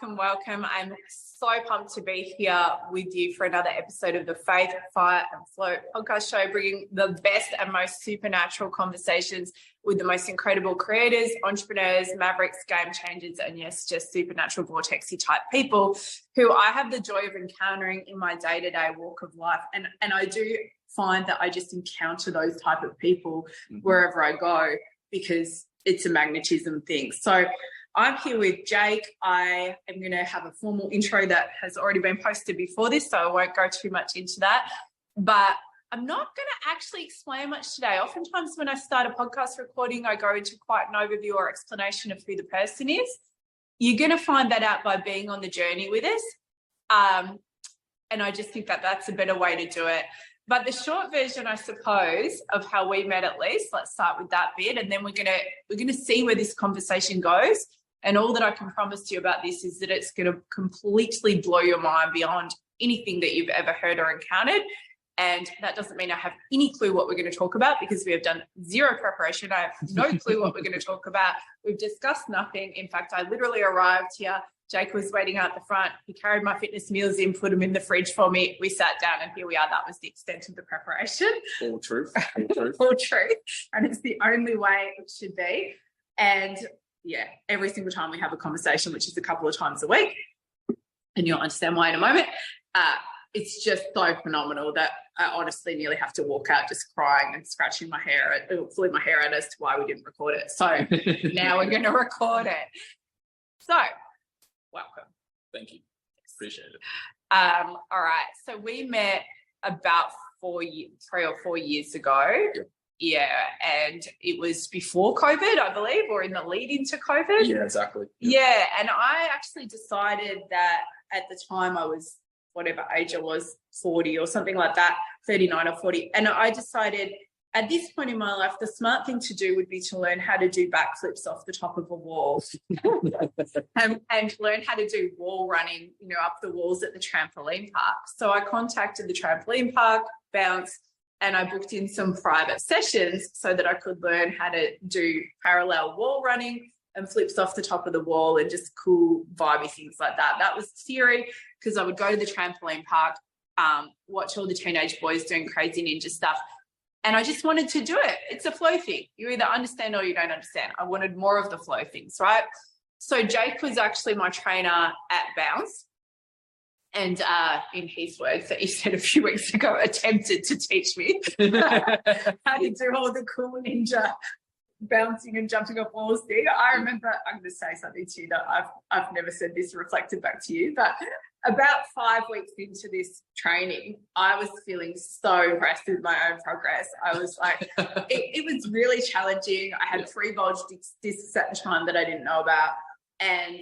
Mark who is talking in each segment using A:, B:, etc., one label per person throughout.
A: Welcome. I'm so pumped to be here with you for another episode of the Faith, Fire and Flow podcast show, bringing the best and most supernatural conversations with the most incredible creators, entrepreneurs, mavericks, game changers, and yes, just supernatural vortexy type people who I have the joy of encountering in my day-to-day walk of life. And I do find that I just encounter those type of people wherever I go because it's a magnetism thing. So I'm here with Jake. I am going to have a formal intro that has already been posted before this, so I won't go too much into that. But I'm not going to actually explain much today. Oftentimes when I start a podcast recording, I go into quite an overview or explanation of who the person is. You're going to find that out by being on the journey with us. And I just think that that's a better way to do it. But the short version, I suppose, of how we met at least, let's start with that bit, and then we're gonna see where this conversation goes. And all that I can promise you about this is that it's going to completely blow your mind beyond anything that you've ever heard or encountered. And that doesn't mean I have any clue what we're going to talk about because we have done zero preparation. I have no clue what we're going to talk about. We've discussed nothing. In fact, I literally arrived here. Jake was waiting out the front. He carried my fitness meals in, put them in the fridge for me. We sat down and here we are. That was the extent of the preparation.
B: All truth. All truth.
A: All truth. And it's the only way it should be. And yeah, every single time we have a conversation, which is a couple of times a week, and you'll understand why in a moment, it's just so phenomenal that I honestly nearly have to walk out just crying and scratching my hair, pulling my hair out as to why we didn't record it. So now we're going to record it. So welcome.
B: Thank you. Appreciate it.
A: All right. So we met about 3 or 4 years ago.
B: Yep.
A: Yeah. And it was before COVID, I believe, or in the lead into COVID.
B: Yeah, exactly.
A: Yeah. And I actually decided that at the time I was, whatever age I was, 40 or something like that, 39 or 40. And I decided at this point in my life, the smart thing to do would be to learn how to do backflips off the top of a wall and learn how to do wall running, up the walls at the trampoline park. So I contacted the trampoline park, bounced, and I booked in some private sessions so that I could learn how to do parallel wall running and flips off the top of the wall and just cool, vibey things like that. That was the theory because I would go to the trampoline park, watch all the teenage boys doing crazy ninja stuff. And I just wanted to do it. It's a flow thing. You either understand or you don't understand. I wanted more of the flow things, right? So Jake was actually my trainer at Bounce. And in his words that he said a few weeks ago, attempted to teach me how to do all the cool ninja bouncing and jumping off walls thing. I remember, I'm going to say something to you that I've never said this reflected back to you, but about 5 weeks into this training, I was feeling so impressed with my own progress. I was like, it was really challenging. I had 3 bulge discs at the time that I didn't know about. And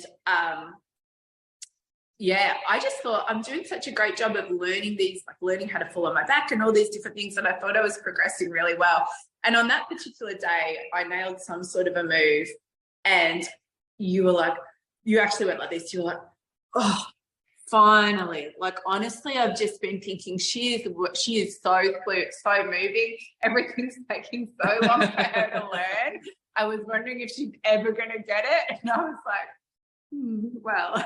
A: I just thought I'm doing such a great job of learning these, like learning how to fall on my back and all these different things. And I thought I was progressing really well. And on that particular day, I nailed some sort of a move. And you actually went like this. You were like, oh, finally. Like, honestly, I've just been thinking she is so moving. Everything's taking so long for her to learn. I was wondering if she's ever going to get it. And I was like, well,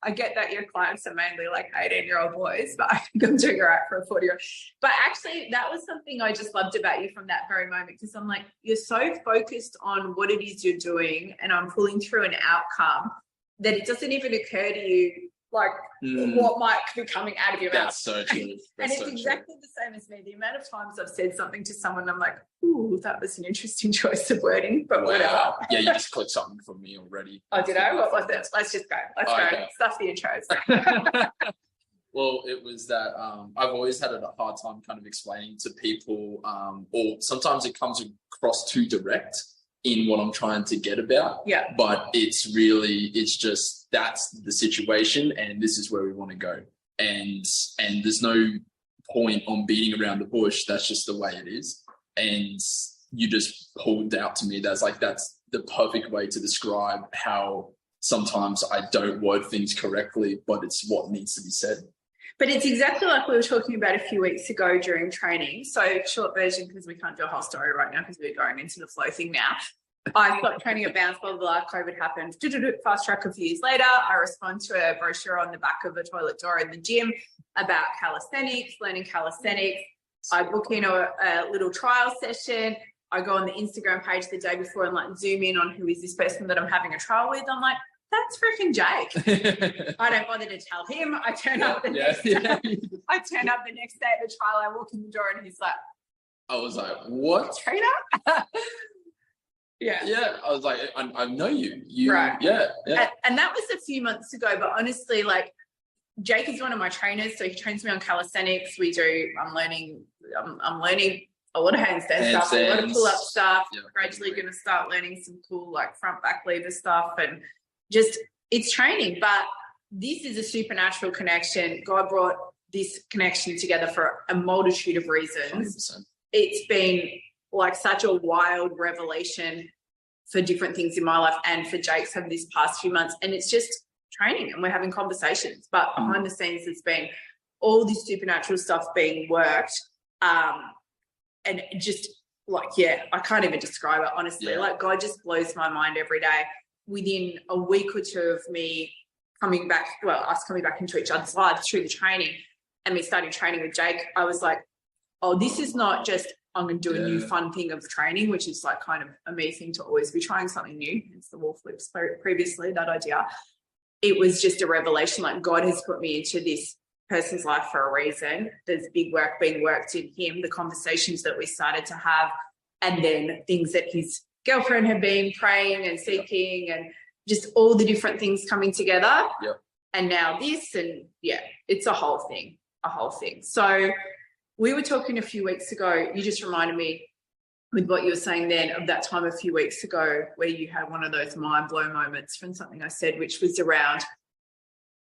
A: I get that your clients are mainly like 18-year-old boys, but I think I'm doing all right for a 40-year-old. But actually, that was something I just loved about you from that very moment, because I'm like, you're so focused on what it is you're doing, and I'm pulling through an outcome that it doesn't even occur to you, like, what might be coming out of your mouth.
B: That's so true.
A: And it's exactly the same as me. The amount of times I've said something to someone, I'm like, ooh, that was an interesting choice of wording, but whatever.
B: Yeah, you just clicked something from me already.
A: Oh, did I? What was it? Let's just go. Let's go.
B: Okay.
A: Stuff the intros.
B: Well, it was that I've always had a hard time kind of explaining to people, or sometimes it comes across too direct in what I'm trying to get about.
A: Yeah.
B: But it's just that's the situation, and this is where we want to go. And there's no point on beating around the bush. That's just the way it is. And you just pulled out to me. That's the perfect way to describe how sometimes I don't word things correctly, but it's what needs to be said.
A: But it's exactly like we were talking about a few weeks ago during training. So short version, because we can't do a whole story right now because we're going into the flow thing now. I stopped training at Bounce, blah, blah, blah. COVID happened. Fast track a few years later, I respond to a brochure on the back of a toilet door in the gym about calisthenics, learning calisthenics. I book in a little trial session. I go on the Instagram page the day before and like zoom in on who is this person that I'm having a trial with. I'm like, that's freaking Jake. I don't bother to tell him. I turn up the next day. I turn up the next day at the trial. I walk in the door and he's like,
B: I was like, what?
A: Katrina?
B: Yeah. I was like, I know you.
A: Right.
B: Yeah.
A: And that was a few months ago, but honestly, like, Jake is one of my trainers, so he trains me on calisthenics. I'm learning a lot of handstand stuff, a lot of pull-up stuff. Yeah, gradually going to start learning some cool like front back lever stuff, and just it's training. But this is a supernatural connection. God brought this connection together for a multitude of reasons.
B: 100%.
A: It's been like such a wild revelation for different things in my life and for Jake's over these past few months, and it's just training and we're having conversations, but behind the scenes there's been all this supernatural stuff being worked, and just like, I can't even describe it, honestly. Like, God just blows my mind every day. Within a week or two of me us coming back into each other's lives through the training and me starting training with Jake, I was like, oh, this is not just I'm going to do a new fun thing of training, which is like kind of a me thing to always be trying something new. It's the wall flips previously, that idea. It was just a revelation, like God has put me into this person's life for a reason. There's big work being worked in him, the conversations that we started to have, and then things that his girlfriend had been praying and seeking, and just all the different things coming together.
B: Yep.
A: And now this, and it's a whole thing. So we were talking a few weeks ago, you just reminded me with what you were saying then of that time a few weeks ago where you had one of those mind blow moments from something I said, which was around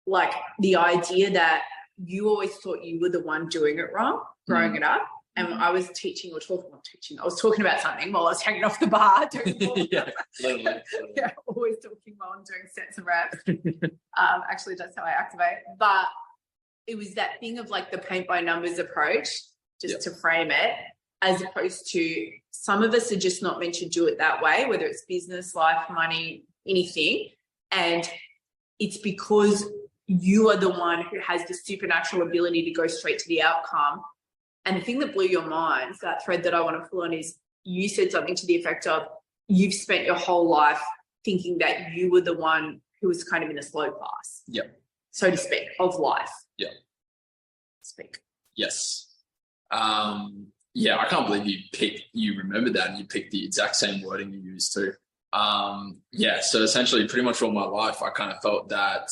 A: like the idea that you always thought you were the one doing it wrong, growing it up. And I was I was talking about something while I was hanging off the bar. Literally. Always talking while I'm doing sets and reps. Actually, that's how I activate. But it was that thing of like the paint by numbers approach, just to frame it, as opposed to some of us are just not meant to do it that way, whether it's business, life, money, anything. And it's because you are the one who has the supernatural ability to go straight to the outcome. And the thing that blew your mind, that thread that I want to pull on, is you said something to the effect of you've spent your whole life thinking that you were the one who was kind of in a slow class, so to speak, of life. Speak.
B: Yes. I can't believe you remember that and you picked the exact same wording you used too. So essentially pretty much all my life, I kind of felt that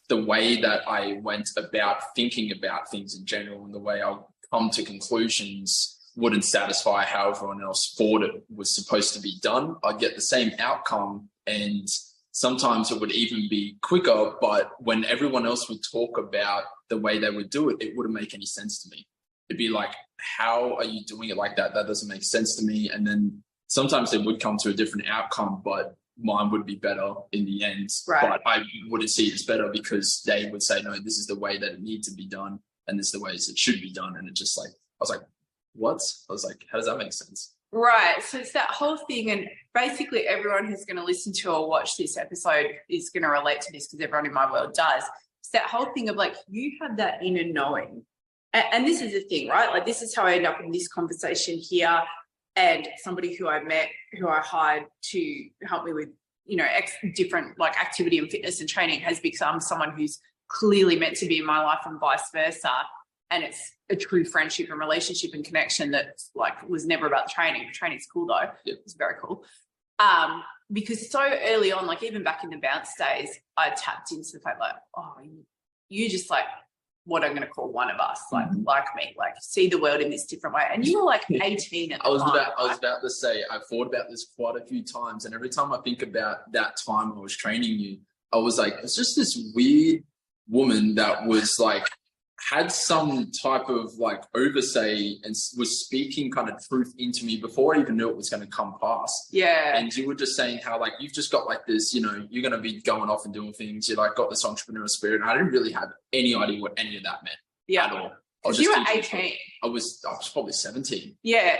B: the way that I went about thinking about things in general and the way I come to conclusions wouldn't satisfy how everyone else thought it was supposed to be done. I'd get the same outcome, and sometimes it would even be quicker, but when everyone else would talk about the way they would do it, it wouldn't make any sense to me. It'd be like, how are you doing it like that? That doesn't make sense to me. And then sometimes they would come to a different outcome, but mine would be better in the end.
A: Right.
B: But I wouldn't see it as better because they would say, no, this is the way that it needs to be done. And this is the ways it should be done. And it just like, I was like, what? I was like, how does that make sense?
A: Right. So it's that whole thing. And basically everyone who's going to listen to or watch this episode is going to relate to this because everyone in my world does. It's that whole thing of like, you have that inner knowing. And this is the thing, right? Like, this is how I end up in this conversation here. And somebody who I met, who I hired to help me with, different like activity and fitness and training, has become someone who's clearly meant to be in my life and vice versa. And it's a true friendship and relationship and connection that like was never about the training. The training's cool though.
B: Yep.
A: It's very cool. Because so early on, like even back in the bounce days, I tapped into the fact like, oh, you just like what I'm going to call one of us, like me, like see the world in this different way. And you were like 18 at the time.
B: I was about to say, I've thought about this quite a few times, and every time I think about that time I was training you, I was like, it's just this weird woman that was like, had some type of like oversight and was speaking kind of truth into me before I even knew it was going to come past.
A: Yeah.
B: And you were just saying how like, you've just got like this, you're going to be going off and doing things. You like got this entrepreneurial spirit. And I didn't really have any idea what any of that meant at all. was
A: You were 18.
B: I was probably 17.
A: Yeah.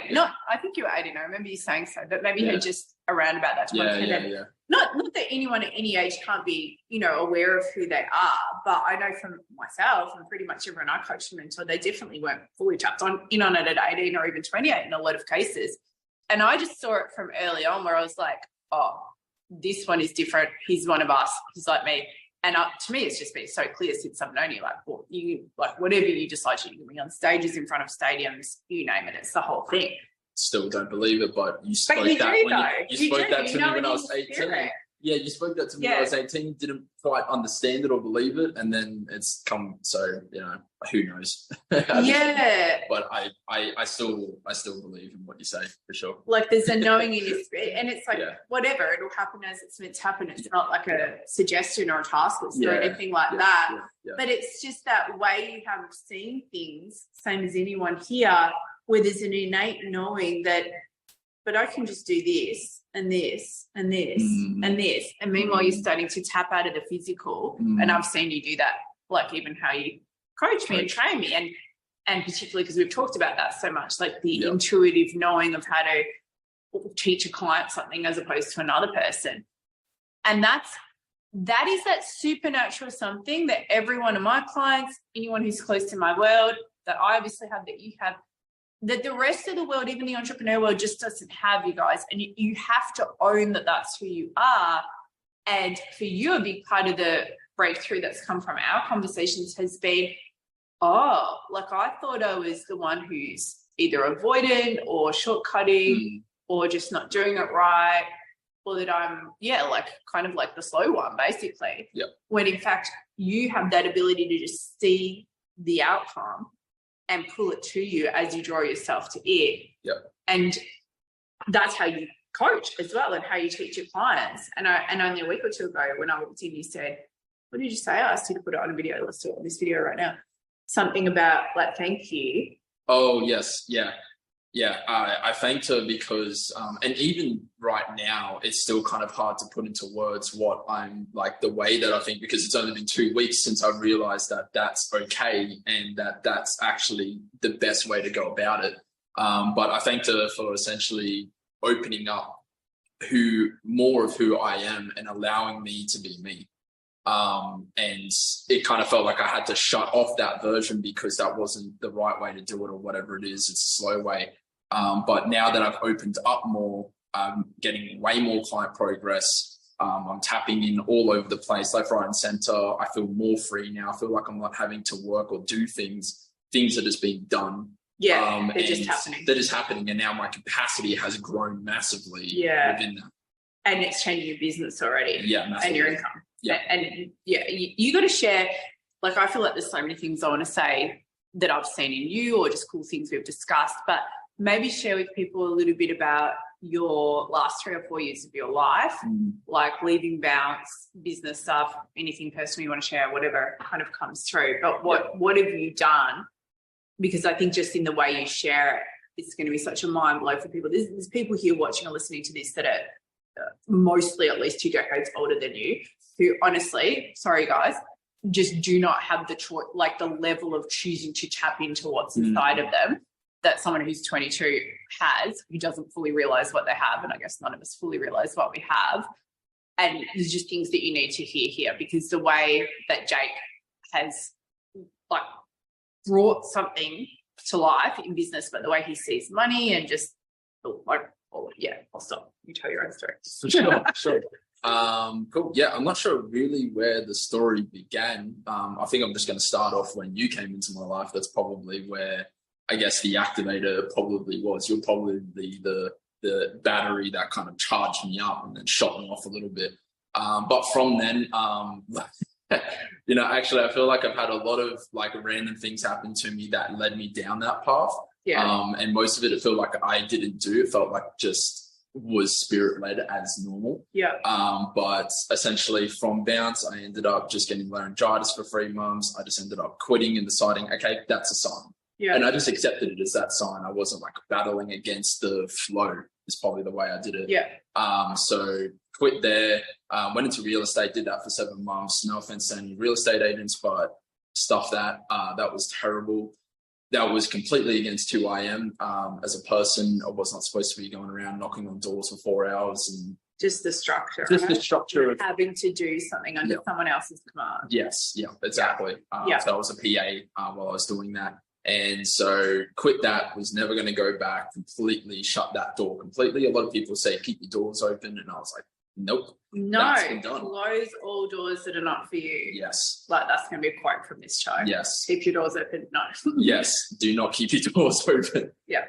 A: I think you were 18. I remember you saying so, but maybe you had just around about that time.
B: Yeah.
A: Not that anyone at any age can't be, aware of who they are, but I know from myself and pretty much everyone I coached and mentored, they definitely weren't fully tapped in on it at 18 or even 28 in a lot of cases. And I just saw it from early on where I was like, oh, this one is different. He's one of us. He's like me. And to me, it's just been so clear since I've known you. Like, whatever you decide to do, on stages, in front of stadiums, you name it, it's the whole thing.
B: Still don't believe it, but you spoke that to me when I was 18. Yeah, you spoke that to me when I was 18, didn't quite understand it or believe it, and then it's come, so, who knows? But I still believe in what you say, for sure.
A: Like, there's a knowing in your spirit, and it's like, whatever, it'll happen as it's meant to happen. It's not like a suggestion or a task list or anything like that. But it's just that way you have of seeing things, same as anyone here, where there's an innate knowing that, but I can just do this and this and this and this. And meanwhile, you're starting to tap out of the physical. And I've seen you do that, like even how you coach me and train me. And particularly because we've talked about that so much, like the intuitive knowing of how to teach a client something as opposed to another person. And that is that supernatural something that every one of my clients, anyone who's close to my world, that I obviously have, that you have, that the rest of the world, even the entrepreneur world, just doesn't have, you guys. And you have to own that that's who you are. And for you, a big part of the breakthrough that's come from our conversations has been, like I thought I was the one who's either avoidant or shortcutting or just not doing it right, or that I'm, like kind of like the slow one, basically.
B: Yep.
A: When in fact, you have that ability to just see the outcome and pull it to you as you draw yourself to it.
B: Yep.
A: And that's how you coach as well, and how you teach your clients. And only a week or two ago when I walked in, you said, what did you say? I asked you to put it on a video. Let's do it on this video right now. Something about like, thank you.
B: Oh, yes. Yeah. I thanked her because, and even right now, it's still kind of hard to put into words what I'm like, the way that I think, because it's only been 2 weeks since I've realized that that's okay and that that's actually the best way to go about it. But I thanked her for essentially opening up more of who I am and allowing me to be me. And it kind of felt like I had to shut off that version because that wasn't the right way to do it, or whatever it is. It's a slow way. But now that I've opened up more, I'm getting way more client progress. I'm tapping in all over the place, left, right, and center. I feel more free now. I feel like I'm not having to work or do things are just being done.
A: Yeah, they're just happening.
B: They're just happening. And now my capacity has grown massively within that.
A: And it's changing your business already.
B: Yeah, massively.
A: And your income.
B: Yeah.
A: And you got to share, like, I feel like there's so many things I want to say that I've seen in you, or just cool things we've discussed, but maybe share with people a little bit about your last 3 or 4 years of your life, like leaving Bounce, business stuff, anything personal you want to share, whatever kind of comes through. But what have you done? Because I think just in the way you share it, it's going to be such a mind blow for people. There's people here watching or listening to this that are mostly at least 2 decades older than you, who honestly, sorry guys, just do not have the choice, like the level of choosing to tap into what's inside of them that someone who's 22 has, who doesn't fully realize what they have. And I guess none of us fully realize what we have. And there's just things that you need to hear here, because the way that Jake has like brought something to life in business, but the way he sees money and just like, I'll stop. You tell your own story.
B: Sure. Cool. Yeah, I'm not sure really where the story began. I think I'm just going to start off when you came into my life. That's probably where I guess the activator probably was. You're probably the battery that kind of charged me up and then shot me off a little bit. But from then, actually, I feel like I've had a lot of like random things happen to me that led me down that path.
A: Yeah.
B: And most of it felt like I didn't do. It felt like just was spirit led as normal.
A: Yeah.
B: But essentially from Bounce, I ended up just getting laryngitis for 3 months. I just ended up quitting and deciding, okay, that's a sign.
A: Yeah.
B: And I just accepted it as that sign. I wasn't like battling against the flow is probably the way I did it.
A: Yeah.
B: So quit there, went into real estate, did that for 7 months. No offense to any real estate agents, but stuff that was terrible. that was completely against who I am as a person. I was not supposed to be going around knocking on doors for 4 hours and
A: just the structure.
B: Just the structure of
A: having to do something under someone else's command.
B: Yes, yeah, exactly. So I was a PA while I was doing that. And so quit that, was never going to go back, completely shut that door completely. A lot of people say, keep your doors open. And I was like, nope.
A: No, close all doors that are not for you.
B: Yes.
A: Like that's going to be a quote from this show.
B: Yes.
A: Keep your doors open. No.
B: Yes. Do not keep your doors open.
A: Yeah.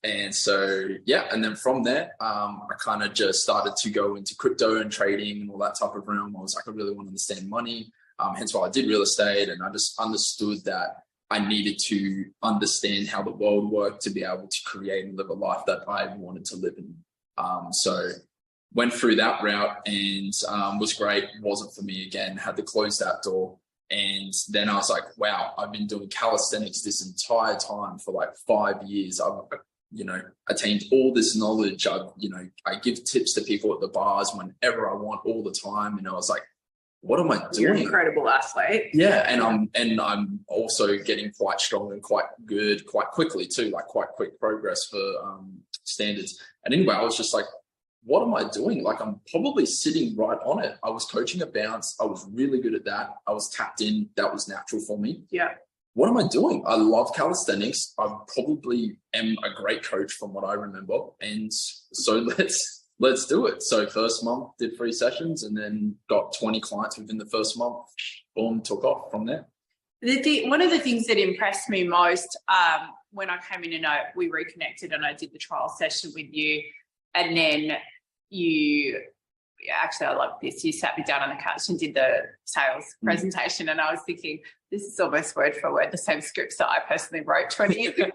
B: And so, yeah. And then from there, I kind of just started to go into crypto and trading and all that type of realm. I was like, I really want to understand money. Hence why I did real estate. And I just understood that I needed to understand how the world worked to be able to create and live a life that I wanted to live in. So went through that route and was great. Wasn't for me again, had to close that door. And then I was like, wow, I've been doing calisthenics this entire time for like 5 years. I've, attained all this knowledge. I give tips to people at the bars whenever I want, all the time. And I was like, what am I doing?
A: You're an incredible athlete.
B: Yeah. And I'm also getting quite strong and quite good quite quickly too, like quite quick progress for standards. And anyway, I was just like, what am I doing? Like, I'm probably sitting right on it. I was coaching a bounce. I was really good at that. I was tapped in. That was natural for me.
A: Yeah.
B: What am I doing? I love calisthenics. I probably am a great coach from what I remember. And so let's do it. So first month did 3 sessions and then got 20 clients within the first month. Boom, took off from there.
A: One of the things that impressed me most when I came in and we reconnected and I did the trial session with you, and then I love this. You sat me down on the couch and did the sales presentation, and I was thinking, this is almost word for word the same scripts that I personally wrote 20 years ago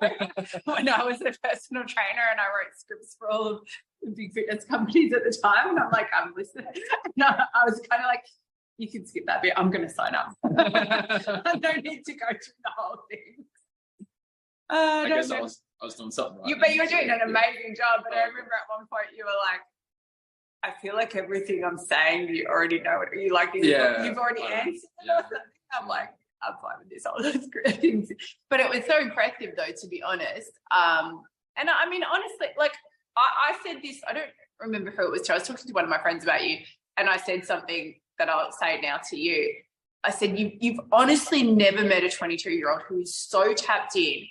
A: when I was a personal trainer, and I wrote scripts for all of the big fitness companies at the time. And I'm like, I'm listening. No, I was kind of like, you can skip that bit. I'm going to sign up. I don't need to go through the whole thing.
B: I guess I was doing something right.
A: But you were doing an amazing job. But I remember at one point you were like, I feel like everything I'm saying, you already know it. You like, you've already answered it or something. I'm like, I'm fine with this. All those great things. But it was so impressive though, to be honest. And I mean, honestly, like I said this, I don't remember who it was to. I was talking to one of my friends about you, and I said something that I'll say now to you. I said, you've honestly never met a 22-year-old who is so tapped in,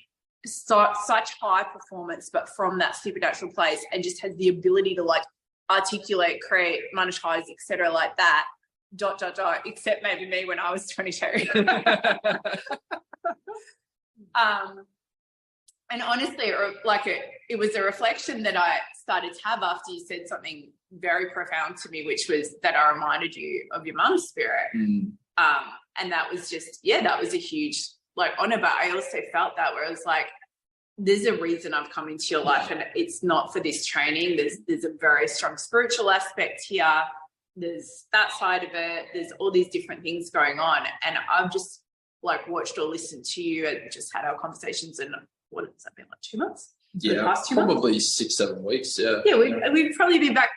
A: such high performance, but from that supernatural place, and just has the ability to like articulate, create, monetize, etc., like that. ... except maybe me when I was 22. And honestly, it was a reflection that I started to have after you said something very profound to me, which was that I reminded you of your mum's spirit. And that was just, that was a huge honor. But I also felt that where it was like, there's a reason I've come into your life, and it's not for this training. There's a very strong spiritual aspect here. There's that side of it. There's all these different things going on. And I've just watched or listened to you and just had our conversations. And what has that been, 2 months?
B: Yeah, probably 6-7 weeks. Yeah.
A: Yeah, we'd probably be back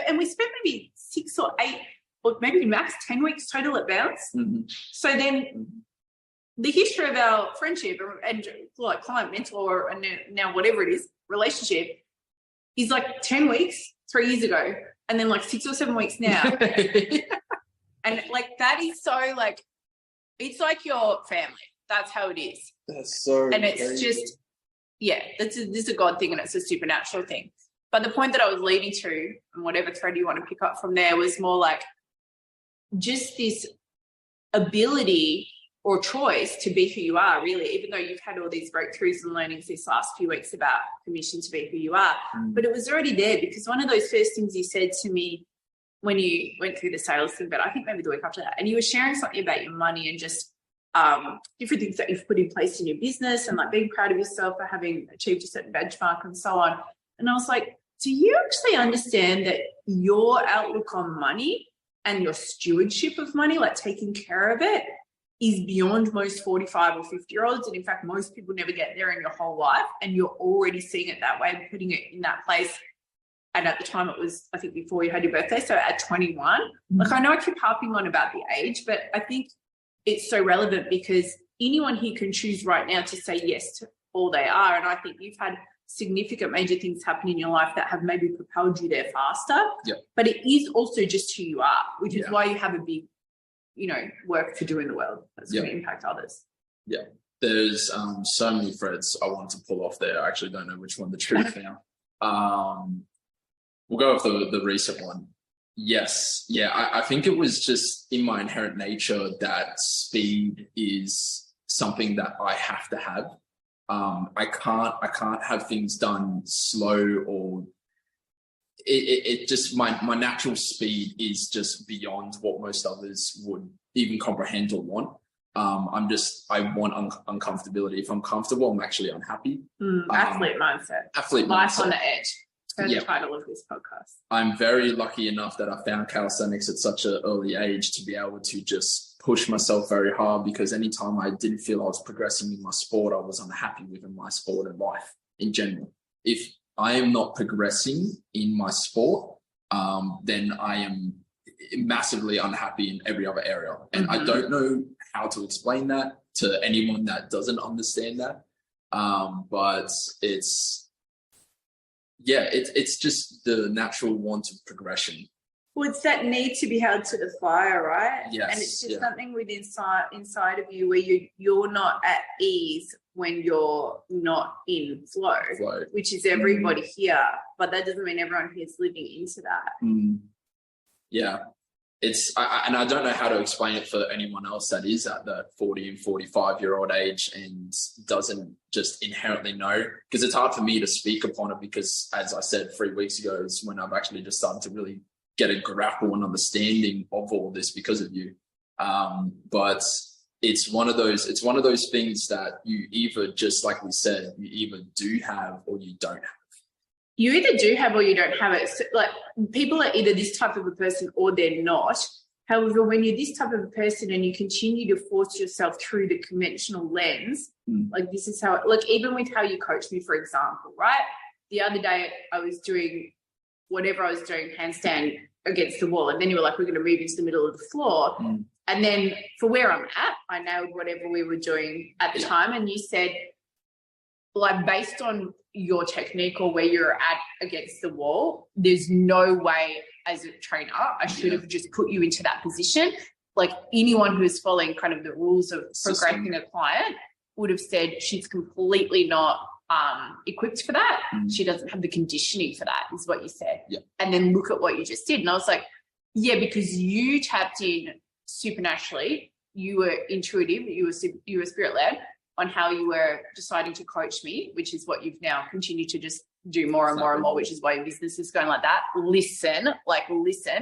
A: and we spent maybe 6 or 8 or maybe max 10 weeks total at Bounce.
B: Mm-hmm.
A: So then the history of our friendship and client mentor and now whatever it is, relationship is 10 weeks, 3 years ago. And then 6 or 7 weeks now. And that is so it's like your family. That's how it is.
B: That's so
A: And it's crazy. Just, this is a God thing and it's a supernatural thing. But the point that I was leading to, and whatever thread you want to pick up from there, was more just this ability or choice to be who you are, really, even though you've had all these breakthroughs and learnings these last few weeks about permission to be who you are. But it was already there, because one of those first things you said to me when you went through the sales thing, but I think maybe the week after that, and you were sharing something about your money and just different things that you've put in place in your business and being proud of yourself for having achieved a certain benchmark and so on. And I was like, do you actually understand that your outlook on money and your stewardship of money, taking care of it, is beyond most 45 or 50-year-olds. And in fact, most people never get there in your whole life, and you're already seeing it that way and putting it in that place. And at the time it was, I think, before you had your birthday. So at 21, I know I keep harping on about the age, but I think it's so relevant because anyone here can choose right now to say yes to all they are. And I think you've had significant major things happen in your life that have maybe propelled you there faster. But it is also just who you are, which is why you have a big, work to do in the world that's going to impact others.
B: There's so many threads I want to pull off there. I actually don't know which one to choose now. We'll go with the recent one. Yes. I think it was just in my inherent nature that speed is something that I have to have. I can't have things done slow, or it just, my natural speed is just beyond what most others would even comprehend or want. I want uncomfortability. If I'm comfortable, I'm actually unhappy.
A: Athlete mindset. Life on the edge. That's the title of this podcast.
B: I'm very lucky enough that I found calisthenics at such an early age to be able to just push myself very hard, because anytime I didn't feel I was progressing in my sport, I was unhappy within my sport and life in general. If I am not progressing in my sport, then I am massively unhappy in every other area. And I don't know how to explain that to anyone that doesn't understand that. But it's just the natural want of progression.
A: Well, it's that need to be held to the fire, right?
B: Yes.
A: And it's just something within inside of you where you're not at ease when you're not in flow. Which is everybody here, but that doesn't mean everyone here is living into that.
B: Yeah. And I don't know how to explain it for anyone else that is at the 40 and 45-year-old age and doesn't just inherently know, because it's hard for me to speak upon it, because as I said 3 weeks ago is when I've actually just started to really get a grapple and understanding of all this because of you. But it's one of those things that you either, just like we said, you either do have or you don't have.
A: You either do have or you don't have it. So, like, people are either this type of a person or they're not. However, when you're this type of a person and you continue to force yourself through the conventional lens, like this is how, like even with how you coach me, for example, right? The other day I was doing whatever I was doing, handstand against the wall. And then you were like, we're going to move into the middle of the floor. And then for where I'm at, I nailed whatever we were doing at the time. And you said, like, based on your technique or where you're at against the wall, there's no way as a trainer I should have just put you into that position. Like anyone who's following kind of the rules of progressing a client would have said she's completely not equipped for that. She doesn't have the conditioning for that, is what you said. And then look at what you just did. And I was like, because you tapped in supernaturally, you were intuitive, you were spirit-led on how you were deciding to coach me, which is what you've now continued to just do more and more and more, which is why your business is going like that. Listen,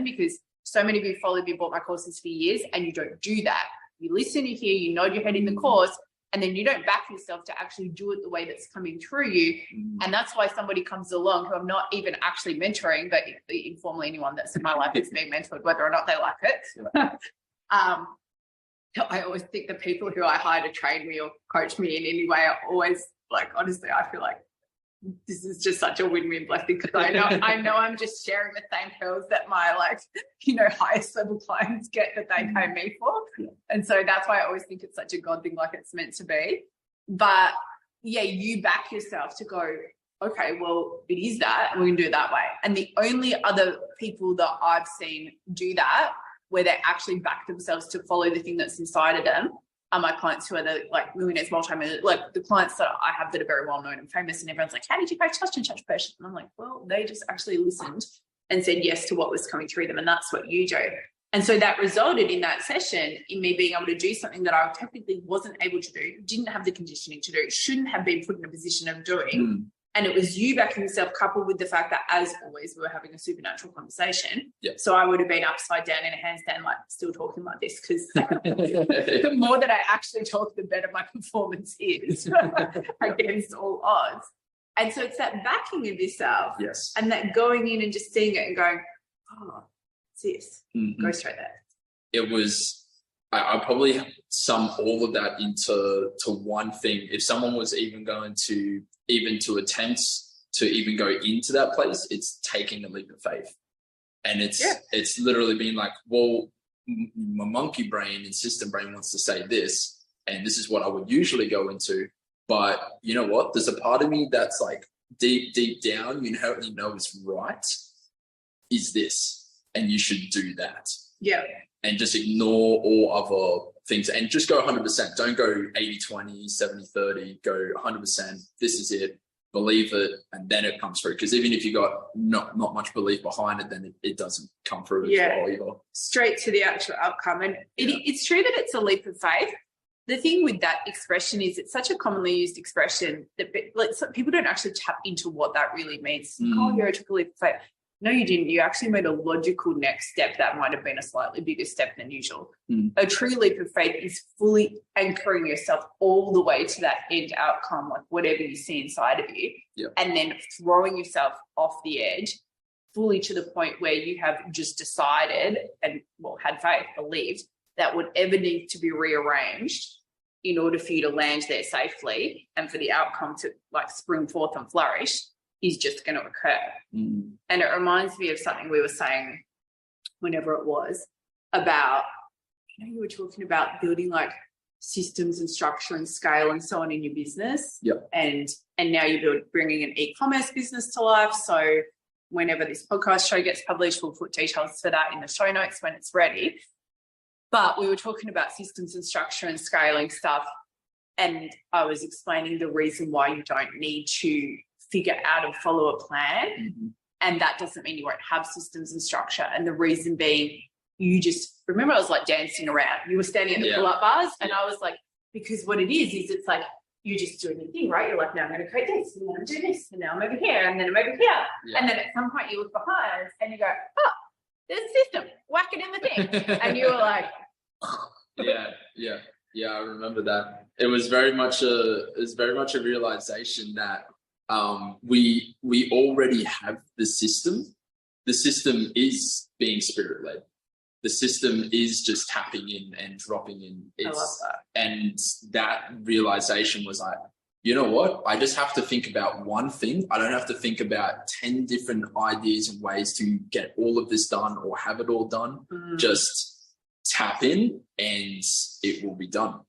A: because so many of you followed me, bought my courses for years, and you don't do that. You listen, you hear, you nod your head in the course, and then you don't back yourself to actually do it the way that's coming through you. And that's why somebody comes along who I'm not even actually mentoring, but informally anyone that's in my life is being mentored, whether or not they like it. I always think the people who I hire to train me or coach me in any way are always like, honestly, I feel like this is just such a win-win blessing, because I know I'm just sharing the same pearls that my highest level clients get that they pay me for. And so that's why I always think it's such a God thing, like it's meant to be. But you back yourself to go, okay, well, it is that, and we're gonna do it that way. And the only other people that I've seen do that, where they actually back themselves to follow the thing that's inside of them, are my clients who are the millionaires, multi-millionaires, like the clients that I have that are very well known and famous, and everyone's like, how did you coach such and such person? And I'm like, well, they just actually listened and said yes to what was coming through them, and that's what you do. And so that resulted in that session in me being able to do something that I technically wasn't able to do, didn't have the conditioning to do, shouldn't have been put in a position of doing. And it was you backing yourself, coupled with the fact that, as always, we were having a supernatural conversation. So I would have been upside down in a handstand, like still talking like this, because the more that I actually talk, the better my performance is against all odds. And so it's that backing of yourself, and that going in and just seeing it and going, oh, it's this, go straight there.
B: It was, I probably sum all of that into one thing. If someone was even going to attempt to even go into that place, it's taking a leap of faith. And it's literally being like, well, my monkey brain and system brain wants to say this, and this is what I would usually go into. But you know what? There's a part of me that's like deep down, you inherently know is right, is this, and you should do that.
A: Yeah.
B: And just ignore all other things and just go 100%. Don't go 80-20, 70-30, go 100%. This is it. Believe it, and then it comes through. Because even if you got not much belief behind it, then it doesn't come through as well either. Straight
A: to the actual outcome. And it's true that it's a leap of faith. The thing with that expression is it's such a commonly used expression that people don't actually tap into what that really means. Oh, you took a leap of faith. No, you didn't. You actually made a logical next step that might have been a slightly bigger step than usual. A true leap of faith is fully anchoring yourself all the way to that end outcome, like whatever you see inside of you, and then throwing yourself off the edge fully to the point where you have just decided and, had faith, believed that whatever needs to be rearranged in order for you to land there safely and for the outcome to like spring forth and flourish is just going to occur. And it reminds me of something we were saying whenever it was about, you were talking about building like systems and structure and scale and so on in your business. And now you're bringing an e-commerce business to life. So whenever this podcast show gets published, we'll put details for that in the show notes when it's ready. But we were talking about systems and structure and scaling stuff. And I was explaining the reason why you don't need to figure out and follow a plan. And that doesn't mean you won't have systems and structure. And the reason being, you just, remember I was like dancing around. You were standing at the pull-up bars and I was like, because what it is it's like, you're just doing your thing, right? You're like, now I'm going to create this and then I'm doing this and now I'm over here and then I'm over here. And then at some point you look behind and you go, oh, there's a system, whack it in the thing. And you were like,
B: yeah, I remember that. It was very much a realization that we already have the system. The system is being spirit-led. The system is just tapping in and dropping in.
A: I love that.
B: And that realization was like, you know what? I just have to think about one thing. I don't have to think about 10 different ideas and ways to get all of this done or have it all done. Just tap in and it will be done.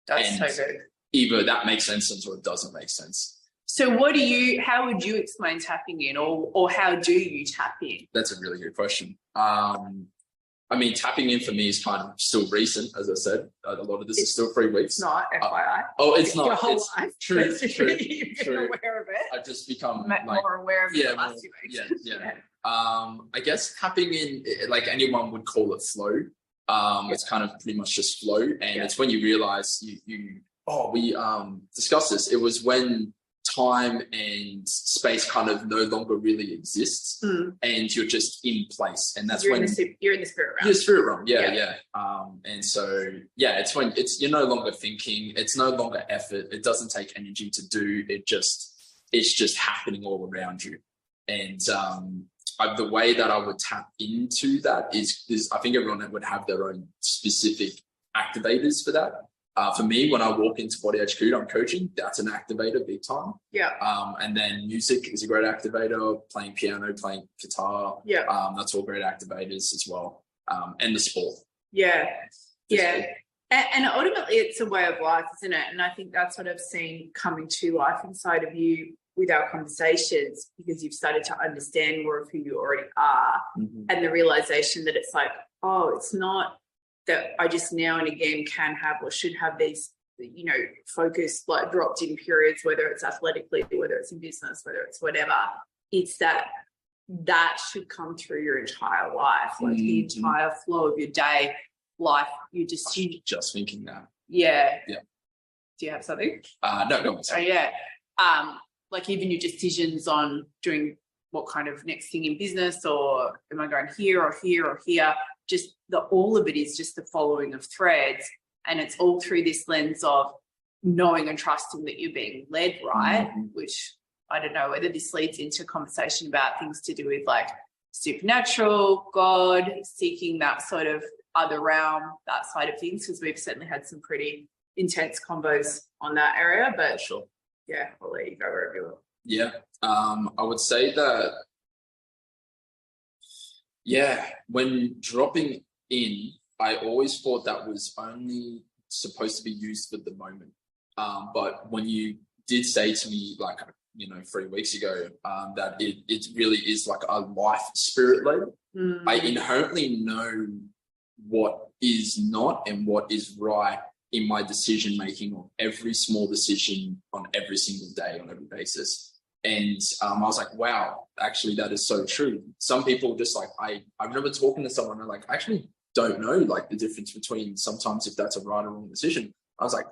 A: That's so good.
B: Either that makes sense or it doesn't make sense.
A: So how would you explain tapping in or how do you tap in?
B: That's a really good question. I mean, tapping in for me is kind of still recent, as I said. A lot of this is still 3 weeks.
A: It's not, FYI.
B: It's not.
A: Your whole
B: it's
A: life.
B: True.
A: You've been aware of it.
B: I've just become
A: more aware of it the last 2 weeks.
B: Yeah. I guess tapping in, like anyone would call it flow. It's kind of pretty much just flow. And it's when you realize we discussed this. It was when time and space kind of no longer really exists and you're just in place. And that's you're in the spirit realm. You're spirit realm. Yeah. And so, it's when you're no longer thinking, it's no longer effort. It doesn't take energy to do it. It's just happening all around you. And, the way that I would tap into that is I think everyone would have their own specific activators for that. For me, when I walk into Body HQ, I'm coaching. That's an activator, big time. And then music is a great activator. Playing piano, playing guitar. That's all great activators as well. And the sport.
A: And ultimately, it's a way of life, isn't it? And I think that's what I've seen coming to life inside of you with our conversations, because you've started to understand more of who you already are, and the realization that it's like, oh, it's not that I just now and again can have or should have these, focused, like dropped in periods, whether it's athletically, whether it's in business, whether it's whatever. It's that should come through your entire life, like the entire flow of your day, life. You just
B: thinking that.
A: Yeah. Do you have something?
B: No, go on.
A: Oh, yeah. Like even your decisions on doing what kind of next thing in business, or am I going here or here or here? Just all of it is just the following of threads, and it's all through this lens of knowing and trusting that you're being led right, which I don't know whether this leads into a conversation about things to do with like supernatural, God, seeking that sort of other realm, that side of things, because we've certainly had some pretty intense combos on that area, but
B: sure.
A: Yeah, I'll let you go wherever you want.
B: Yeah, I would say that, when dropping in, I always thought that was only supposed to be used for the moment. But when you did say to me, like, 3 weeks ago, that it really is like a life spirit label, I inherently know what is not and what is right in my decision making on every small decision on every single day, on every basis. And I was like, wow, actually, that is so true. Some people just like, I remember talking to someone, they're like, I actually don't know like the difference between sometimes if that's a right or wrong decision. I was like,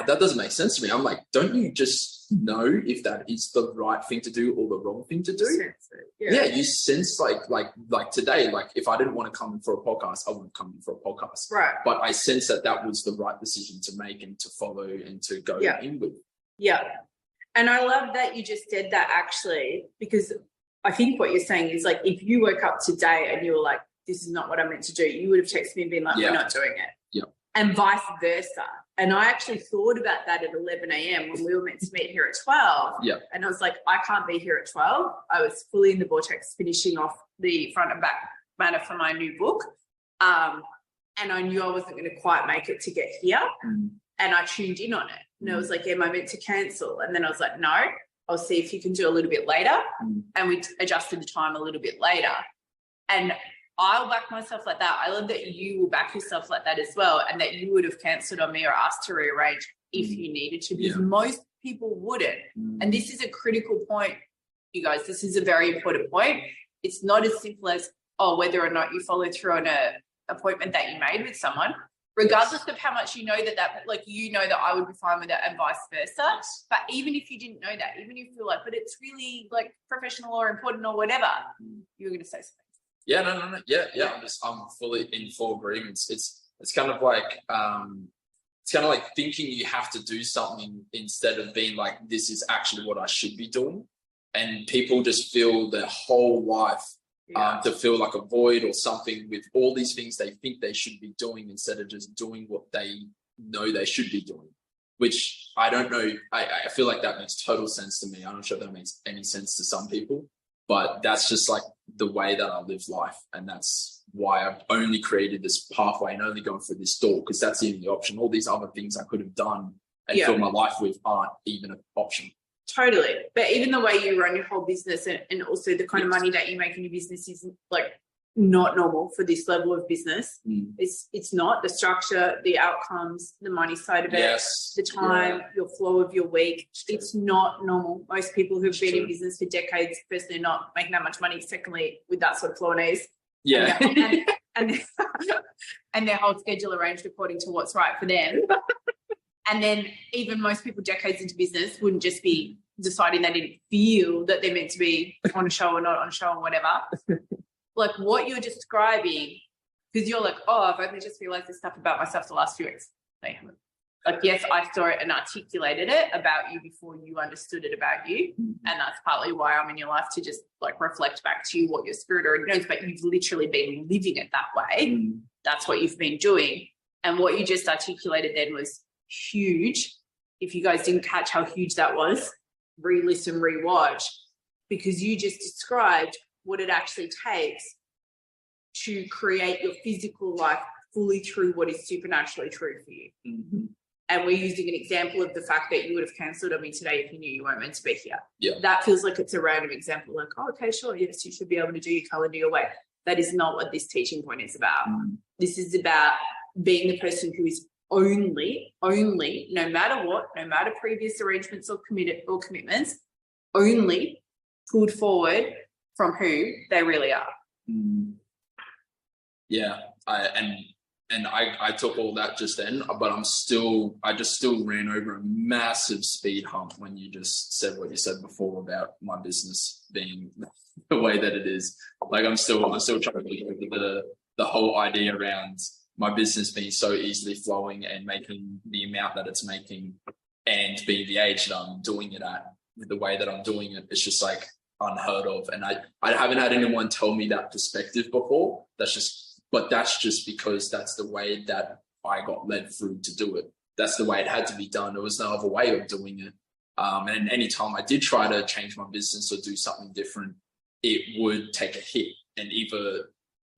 B: that doesn't make sense to me. I'm like, don't you just know if that is the right thing to do or the wrong thing to do? Yeah, you sense like today, like if I didn't want to come in for a podcast, I wouldn't come in for a podcast.
A: Right.
B: But I sense that was the right decision to make and to follow and to go in with.
A: Yeah. And I love that you just said that actually, because I think what you're saying is like, if you woke up today and you were like, this is not what I'm meant to do, you would have texted me and been like, we're not doing it.
B: Yeah.
A: And vice versa. And I actually thought about that at 11 a.m. when we were meant to meet here at 12.
B: Yeah.
A: And I was like, I can't be here at 12. I was fully in the vortex finishing off the front and back matter for my new book. And I knew I wasn't going to quite make it to get here. And I tuned in on it. And I was like, am I meant to cancel? And then I was like, no, I'll see if you can do a little bit later. And we adjusted the time a little bit later. And I'll back myself like that. I love that you will back yourself like that as well, and that you would have cancelled on me or asked to rearrange if you needed to, because most people wouldn't. And this is a critical point, you guys. This is a very important point. It's not as simple as, whether or not you follow through on a appointment that you made with someone, regardless of how much you know that I would be fine with it and vice versa. But even if you didn't know that, even if you're like, but it's really like professional or important or whatever, you're going to say something.
B: Yeah, no. Yeah. I'm fully in full agreement. It's kind of like thinking you have to do something instead of being like, this is actually what I should be doing. And people just feel their whole life to feel like a void or something with all these things they think they should be doing instead of just doing what they know they should be doing, which I don't know. I feel like that makes total sense to me. I'm not sure if that makes any sense to some people. But that's just like the way that I live life. And that's why I've only created this pathway and only gone through this door, because that's the only option. All these other things I could have done and filled my life with aren't even an option. Totally.
A: But even the way you run your whole business and also the kind of money that you make in your business is like not normal for this level of business. It's not the structure, the outcomes, the money side of it, the time, your flow of your week. It's not normal. Most people who've been in business for decades, firstly, not making that much money. Secondly, with that sort of flow and ease.
B: Yeah.
A: And their whole schedule arranged according to what's right for them. And then even most people decades into business wouldn't just be deciding they didn't feel that they're meant to be on a show or not on a show or whatever. Like what you're describing, because you're like, I've only just realized this stuff about myself the last few weeks. No, you haven't. Like, yes, I saw it and articulated it about you before you understood it about you. And that's partly why I'm in your life, to just like reflect back to you what your spirit already knows, but you've literally been living it that way. That's what you've been doing. And what you just articulated then was huge. If you guys didn't catch how huge that was, re-listen, re-watch, because you just described what it actually takes to create your physical life fully through what is supernaturally true for you. And we're using an example of the fact that you would have cancelled on me today if you knew you weren't meant to be here. That feels like it's a random example, like, okay, sure, yes, you should be able to do your calendar your way. That is not what this teaching point is about. This is about being the person who is only, no matter what, no matter previous arrangements or commitments, only pulled forward from who they really are.
B: Yeah, I took all that just then, but I just still ran over a massive speed hump when you just said what you said before about my business being the way that it is. Like I'm still trying to get over the whole idea around my business being so easily flowing and making the amount that it's making and being the age that I'm doing it at, the way that I'm doing it. It's just like unheard of. And I haven't had anyone tell me that perspective before. That's just because that's the way that I got led through to do it. That's the way it had to be done. There was no other way of doing it. And anytime I did try to change my business or do something different, it would take a hit, and either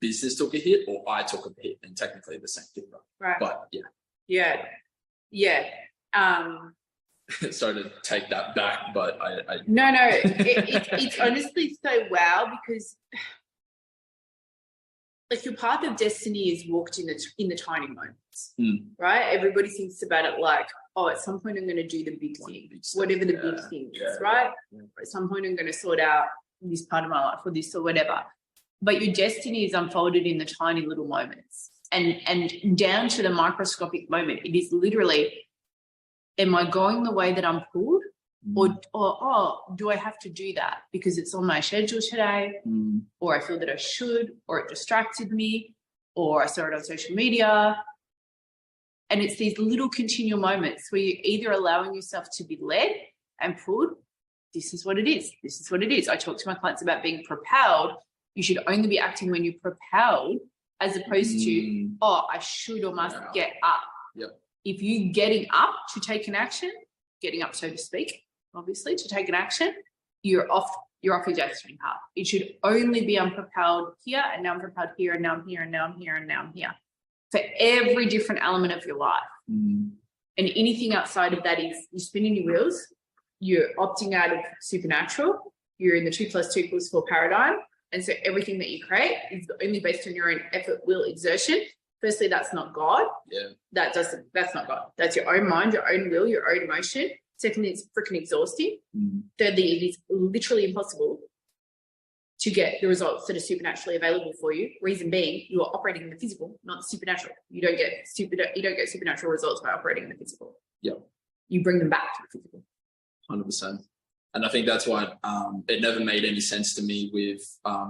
B: business took a hit or I took a hit, and technically the same thing.
A: Right.
B: But yeah.
A: Yeah.
B: Sorry to take that back, but I
A: no, it's honestly so wow, because like your path of destiny is walked in the tiny moments, right? Everybody thinks about it like, oh, at some point I'm going to do the big thing, whatever the big thing is, right? Or at some point I'm going to sort out this part of my life or this or whatever. But your destiny is unfolded in the tiny little moments, and down to the microscopic moment. It is literally, am I going the way that I'm pulled? Or do I have to do that because it's on my schedule today, or I feel that I should, or it distracted me, or I saw it on social media? And it's these little continual moments where you're either allowing yourself to be led and pulled. This is what it is. This is what it is. I talk to my clients about being propelled. You should only be acting when you're propelled, as opposed to, I should or must get up.
B: Yep.
A: If you getting up to take an action, getting up, so to speak, obviously, to take an action, you're off your destiny path. It should only be unpropelled here, and now I'm propelled here, and now I'm here, and now I'm here, and now I'm here. For every different element of your life. And anything outside of that is you're spinning your wheels, you're opting out of supernatural, you're in the 2 + 2 = 4 paradigm. And so everything that you create is only based on your own effort, will, exertion. Firstly, that's not God.
B: Yeah.
A: That's not God. That's your own mind, your own will, your own emotion. Secondly, it's freaking exhausting. Thirdly, it is literally impossible to get the results that are supernaturally available for you. Reason being, you are operating in the physical, not the supernatural. You don't get supernatural results by operating in the physical.
B: Yep.
A: You bring them back to the physical.
B: 100%. And I think that's why it never made any sense to me with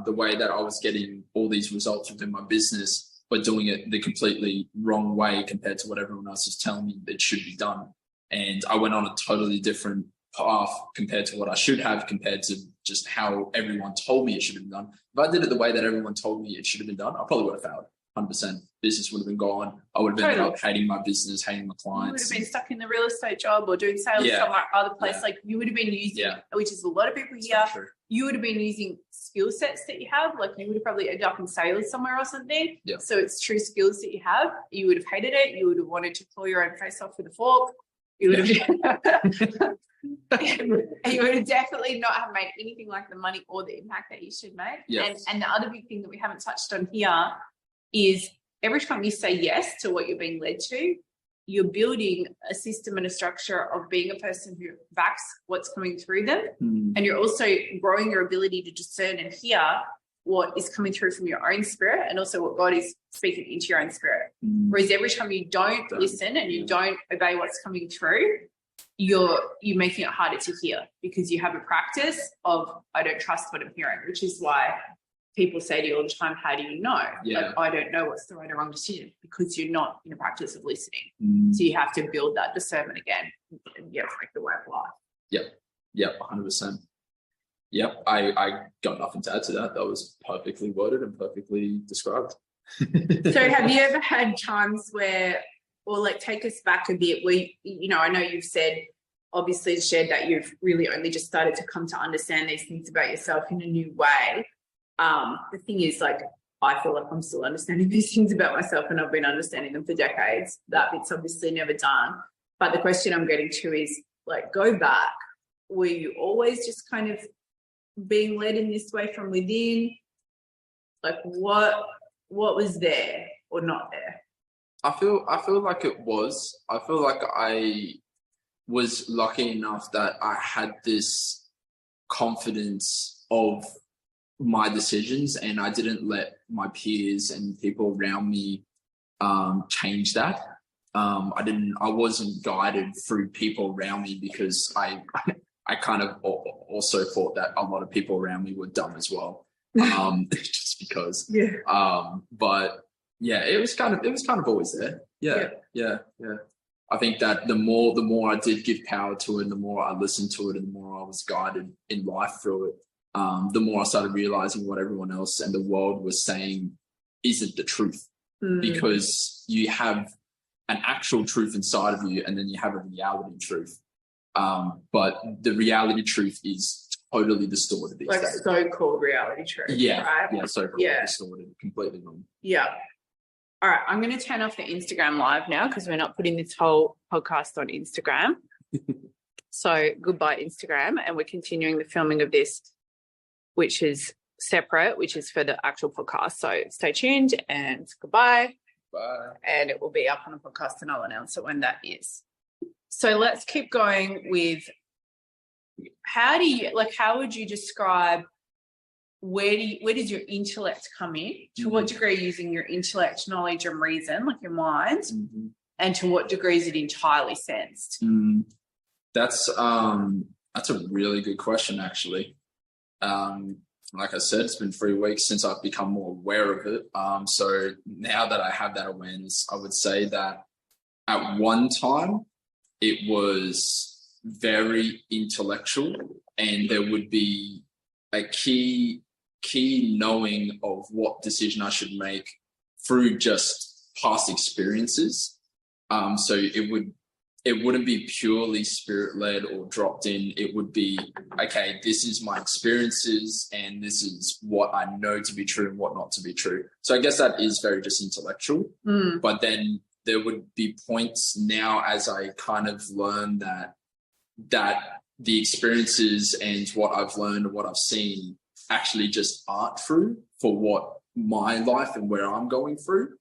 B: the way that I was getting all these results within my business, but doing it the completely wrong way compared to what everyone else is telling me that should be done. And I went on a totally different path compared to what I should have, compared to just how everyone told me it should have been done. If I did it the way that everyone told me it should have been done, I probably would have failed. 100%. Business would have been gone. I would have ended up hating my business, hating my clients.
A: You would have been stuck in the real estate job or doing sales somewhere other place.
B: Yeah.
A: Like you would have been using, which is a lot of people here. You would have been using skill sets that you have. Like you would have probably ended up in sales somewhere or something.
B: Yeah.
A: So it's true skills that you have. You would have hated it. You would have wanted to claw your own face off with a fork. You would have, you would have definitely not have made anything like the money or the impact that you should make.
B: Yes.
A: And the other big thing that we haven't touched on here is every time you say yes to what you're being led to, you're building a system and a structure of being a person who backs what's coming through them. And you're also growing your ability to discern and hear what is coming through from your own spirit, and also what God is speaking into your own spirit. Whereas every time you don't listen and you don't obey what's coming through, you're making it harder to hear, because you have a practice of, I don't trust what I'm hearing, which is why people say to you all the time, how do you know? Like, I don't know what's the right or wrong decision, because you're not in a practice of listening. So you have to build that discernment again, and you have to make the way of life.
B: Yep, 100%. Yep, I got nothing to add to that. That was perfectly worded and perfectly described.
A: So have you ever had times where, or like take us back a bit, where, you know, I know you've said, obviously shared that you've really only just started to come to understand these things about yourself in a new way. The thing is, like, I feel like I'm still understanding these things about myself, and I've been understanding them for decades. That bit's obviously never done. But the question I'm getting to is, like, go back. Were you always just kind of being led in this way from within? Like, what was there or not there?
B: I feel like it was. I feel like I was lucky enough that I had this confidence of my decisions, and I didn't let my peers and people around me change that. I wasn't guided through people around me, because I kind of also thought that a lot of people around me were dumb as well. Just because. But yeah, it was kind of always there. Yeah. I think that the more I did give power to it, and the more I listened to it, and the more I was guided in life through it, the more I started realizing what everyone else and the world was saying isn't the truth. Because you have an actual truth inside of you, and then you have a reality truth. But the reality truth is totally distorted these days.
A: So-called reality truth.
B: Yeah,
A: right?
B: yeah, so-called distorted, completely wrong.
A: Yeah. All right, I'm going to turn off the Instagram live now because we're not putting this whole podcast on Instagram. So goodbye, Instagram. And we're continuing the filming of this, which is separate, which is for the actual podcast. So stay tuned and goodbye.
B: Bye.
A: And it will be up on the podcast and I'll announce it when that is. So let's keep going with how would you describe where does your intellect come in? To what degree using your intellect, knowledge and reason, like your mind, and to what degree is it entirely sensed?
B: That's a really good question, actually. Like I said, it's been 3 weeks since I've become more aware of it. So now that I have that awareness, I would say that at one time it was very intellectual, and there would be a key knowing of what decision I should make through just past experiences. So it wouldn't be purely spirit-led or dropped in. It would be, okay, this is my experiences and this is what I know to be true and what not to be true. So I guess that is very just intellectual. But then there would be points now as I kind of learn that the experiences and what I've learned and what I've seen actually just aren't true for what my life and where I'm going through.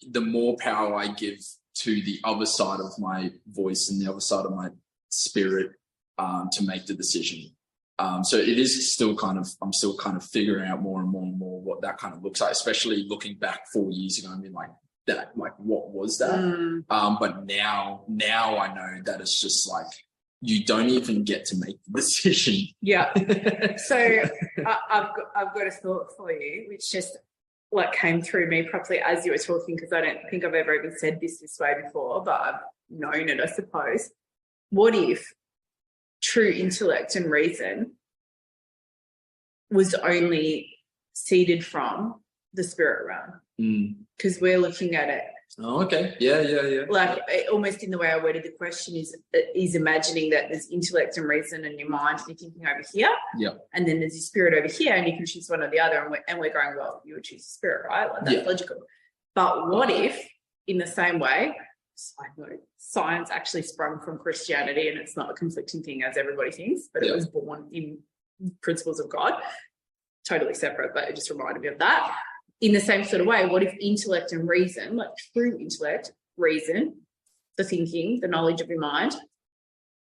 B: The more power I give to the other side of my voice and the other side of my spirit to make the decision. So it is still I'm still kind of figuring out more and more and more what that kind of looks like, especially looking back 4 years ago. I mean, what was that? But now I know that it's just like, you don't even get to make the decision.
A: Yeah. So I've got a thought for you, which just came through me properly as you were talking, because I don't think I've ever even said this way before, but I've known it, I suppose. What if true intellect and reason was only seeded from the spirit realm? Because we're looking at it.
B: Oh, okay. Yeah.
A: Almost in the way I worded the question is imagining that there's intellect and reason in your mind and you're thinking over here.
B: Yeah.
A: And then there's your spirit over here and you can choose one or the other. And we're going, well, you would choose the spirit, right? That's logical. But what if, in the same way, side note, science actually sprung from Christianity and it's not a conflicting thing as everybody thinks, but it was born in principles of God. Totally separate, but it just reminded me of that. In the same sort of way, what if intellect and reason, like true intellect, reason, the thinking, the knowledge of your mind,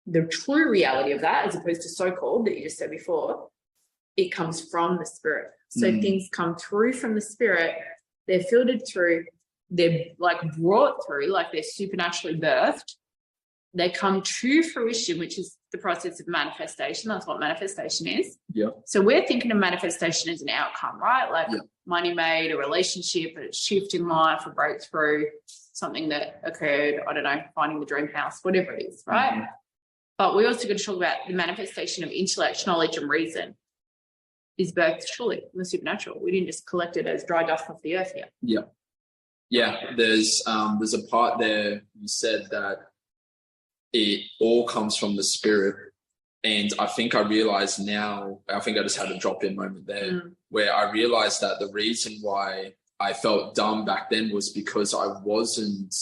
A: the true reality of that, as opposed to so-called that you just said before, it comes from the spirit. So things come through from the spirit, they're filtered through, they're brought through, they're supernaturally birthed. They come to fruition, which is the process of manifestation. That's what manifestation is.
B: Yeah.
A: So we're thinking of manifestation as an outcome, right? Money made, a relationship, a shift in life, a breakthrough, something that occurred, I don't know, finding the dream house, whatever it is, right? But we also got to talk about the manifestation of intellect, knowledge and reason is birthed surely in the supernatural. We didn't just collect it as dry dust off the earth here.
B: Yeah. There's a part there you said that it all comes from the spirit. And I think I realized now, I think I just had a drop-in moment there where I realized that the reason why I felt dumb back then was because I wasn't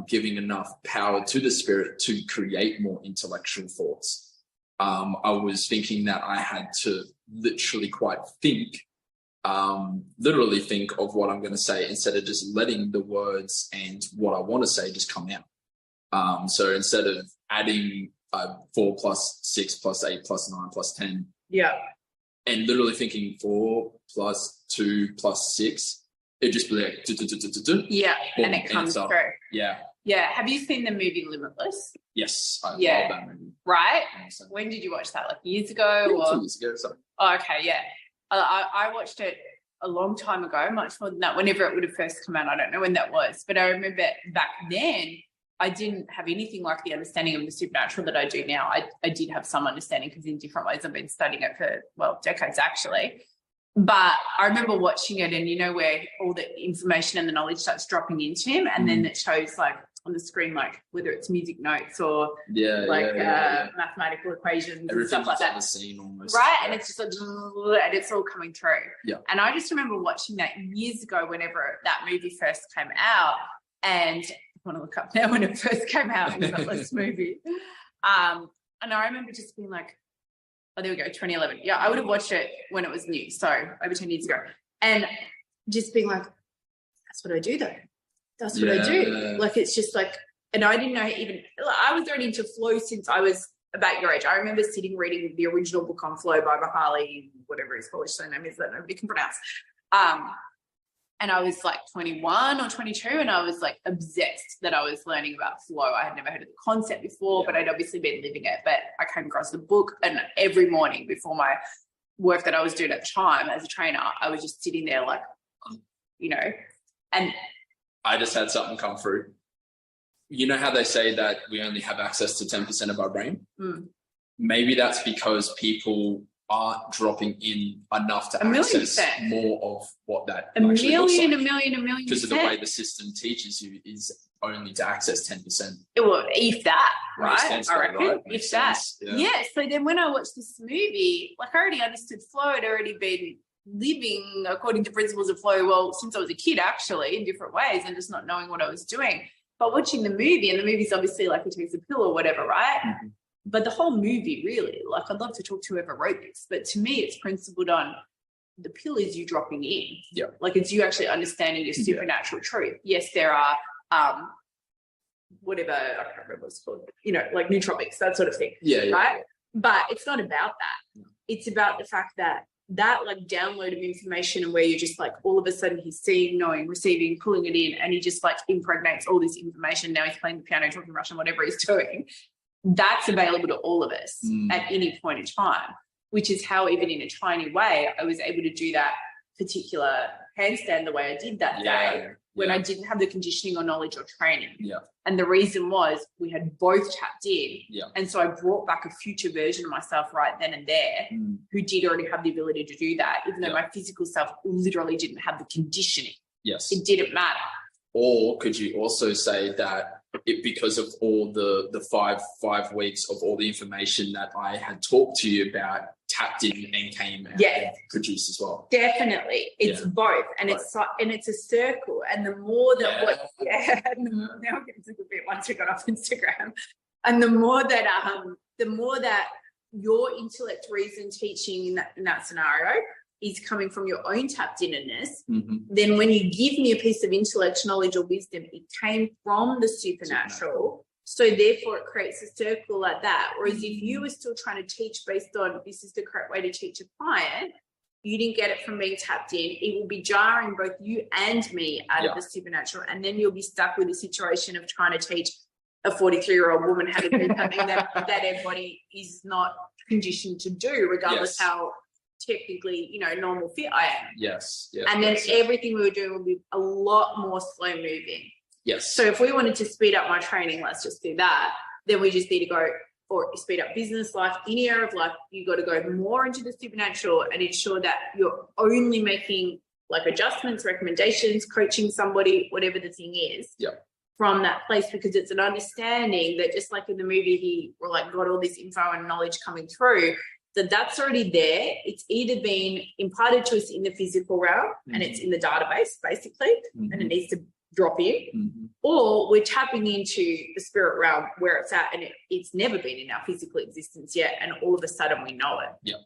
B: giving enough power to the spirit to create more intellectual thoughts. I was thinking that I had to literally think of what I'm going to say instead of just letting the words and what I want to say just come out. So instead of adding 4 plus 6 plus 8 plus 9 plus 10.
A: Yeah.
B: And literally thinking 4 plus 2 plus 6, it just be like,
A: yeah,
B: boom,
A: and it comes through.
B: Yeah.
A: Yeah. Have you seen the movie Limitless?
B: Yes. I love that movie.
A: Right? When did you watch that? Years ago? Or?
B: 2 years ago or something.
A: Oh, okay, yeah. I watched it a long time ago, much more than that, whenever it would have first come out. I don't know when that was. But I remember back then, I didn't have anything like the understanding of the supernatural that I do now. I did have some understanding because in different ways I've been studying it for, decades actually. But I remember watching it and where all the information and the knowledge starts dropping into him and then it shows on the screen, like whether it's music notes or mathematical equations and stuff like that.
B: Scene almost.
A: Right? And it's just like, and it's all coming through.
B: Yeah.
A: And I just remember watching that years ago whenever that movie first came out. And I want to look up now when it first came out, this movie. And I remember just being like, oh, there we go, 2011. Yeah, I would have watched it when it was new. So over 10 years ago. And just being like, that's what I do though. That's what I do. Like, it's just like, and I didn't know even, I was already into flow since I was about your age. I remember sitting reading the original book on flow by Mahali, whatever his Polish surname is that nobody can pronounce. And I was like 21 or 22, and I was like obsessed that I was learning about flow. I had never heard of the concept before, but I'd obviously been living it. But I came across the book, and every morning before my work that I was doing at the time as a trainer, I was just sitting there like, and
B: I just had something come through. You know how they say that we only have access to 10% of our brain? Maybe that's because people aren't dropping in enough to access more of what that actually looks like. A million because of the way the system teaches you is only to access 10%.
A: Well, if that, right? I reckon,
B: right?
A: If that. Yeah. So then when I watched this movie, like I already understood flow. I'd already been living according to principles of flow, well, since I was a kid, actually, in different ways, and just not knowing what I was doing. But watching the movie, and the movie's obviously like it takes a pill or whatever, right? Mm-hmm. But the whole movie, really, like I'd love to talk to whoever wrote this, but to me, it's principled on the pill is you dropping in.
B: Yeah.
A: Like it's you actually understanding your supernatural truth. Yes, there are whatever, I can't remember what it's called, like nootropics, that sort of thing.
B: Yeah.
A: Right? But it's not about that. No. It's about the fact that like download of information and where you're just like all of a sudden he's seeing, knowing, receiving, pulling it in, and he just like impregnates all this information. Now he's playing the piano, talking Russian, whatever he's doing. That's available to all of us at any point in time, which is how even in a tiny way I was able to do that particular handstand the way I did that day when I didn't have the conditioning or knowledge or training.
B: Yeah.
A: And the reason was we had both tapped in.
B: Yeah.
A: And so I brought back a future version of myself right then and there who did already have the ability to do that, even though my physical self literally didn't have the conditioning.
B: Yes.
A: It didn't matter.
B: Or could you also say that because of all the 5 weeks of all the information that I had talked to you about, tapped in and came out and produced as well?
A: Definitely. It's both. And it's a circle. And the more that now it gets a good bit once we got off Instagram. And the more that your intellect, reason, teaching in that scenario is coming from your own tapped inness, then when you give me a piece of intellect, knowledge, or wisdom, it came from the supernatural. So therefore it creates a circle like that. Whereas if you were still trying to teach based on this is the correct way to teach a client, you didn't get it from being tapped in, it will be jarring both you and me out of the supernatural. And then you'll be stuck with a situation of trying to teach a 43-year-old woman how to do something that their body is not conditioned to do, regardless how technically, normal fit I am.
B: Yes. Yeah.
A: And then everything we were doing would be a lot more slow moving.
B: Yes.
A: So if we wanted to speed up my training, let's just do that. Then we just need to go, or speed up business life, any area of life, you got to go more into the supernatural and ensure that you're only making like adjustments, recommendations, coaching somebody, whatever the thing is. From that place, because it's an understanding that just like in the movie, he got all this info and knowledge coming through, that's already there. It's either been imparted to us in the physical realm and it's in the database basically, and it needs to drop in, or we're tapping into the spirit realm where it's at and it's never been in our physical existence yet, and all of a sudden we know it.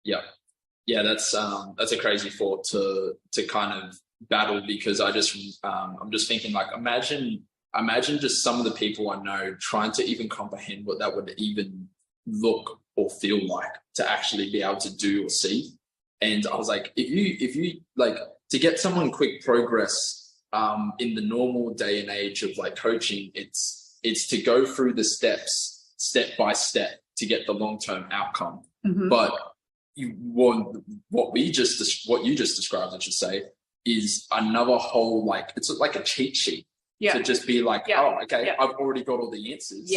B: Yeah, that's a crazy thought to kind of battle, because I'm just thinking, like, imagine just some of the people I know trying to even comprehend what that would even look or feel like to actually be able to do or see. And I was like, if you like to get someone quick progress in the normal day and age of like coaching, it's to go through the steps step by step to get the long-term outcome. But you want what you just described, I should say, is another whole, like, it's like a cheat sheet to just be like, I've already got all the answers.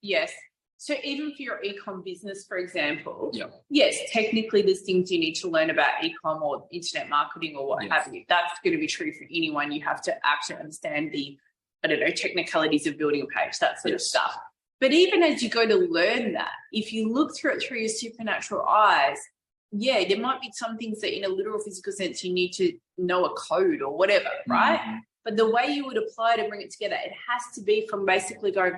A: Yes. So even for your e-com business, for example, yes, technically there's things you need to learn about e-com or internet marketing or what have you. That's going to be true for anyone. You have to actually understand the I don't know, technicalities of building a page, that sort of stuff. But even as you go to learn that, if you look through it through your supernatural eyes, yeah, there might be some things that in a literal physical sense you need to know a code or whatever, right? Mm-hmm. But the way you would apply to bring it together, it has to be from basically going,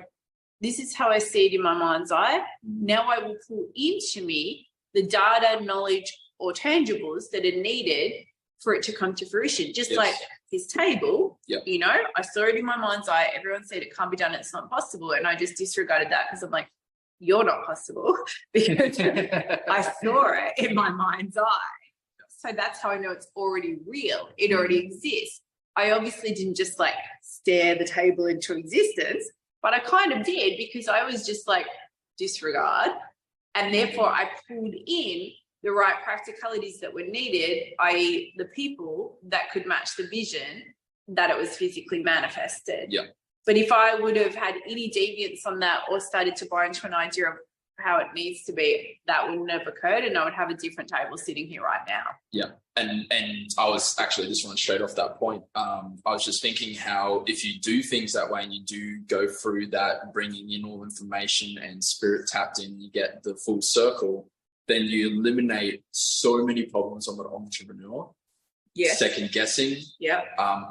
A: this is how I see it in my mind's eye. Now I will pull into me the data, knowledge, or tangibles that are needed for it to come to fruition. Just like this table, you know, I saw it in my mind's eye. Everyone said it can't be done. It's not possible. And I just disregarded that because I'm like, you're not possible because I saw it in my mind's eye. So that's how I know it's already real. It already exists. I obviously didn't just like stare the table into existence, but I kind of did because I was just like disregard. And therefore I pulled in the right practicalities that were needed, i.e. the people that could match the vision that it was physically manifested. Yeah. But if I would have had any deviance on that or started to buy into an idea of how it needs to be, that wouldn't have occurred and I would have a different table sitting here right now.
B: Yeah. And I was actually just running straight off that point. I was just thinking how if you do things that way and you do go through that, bringing in all information and spirit tapped in, you get the full circle, then you eliminate so many problems on the entrepreneur. Yeah. Second guessing. Yeah.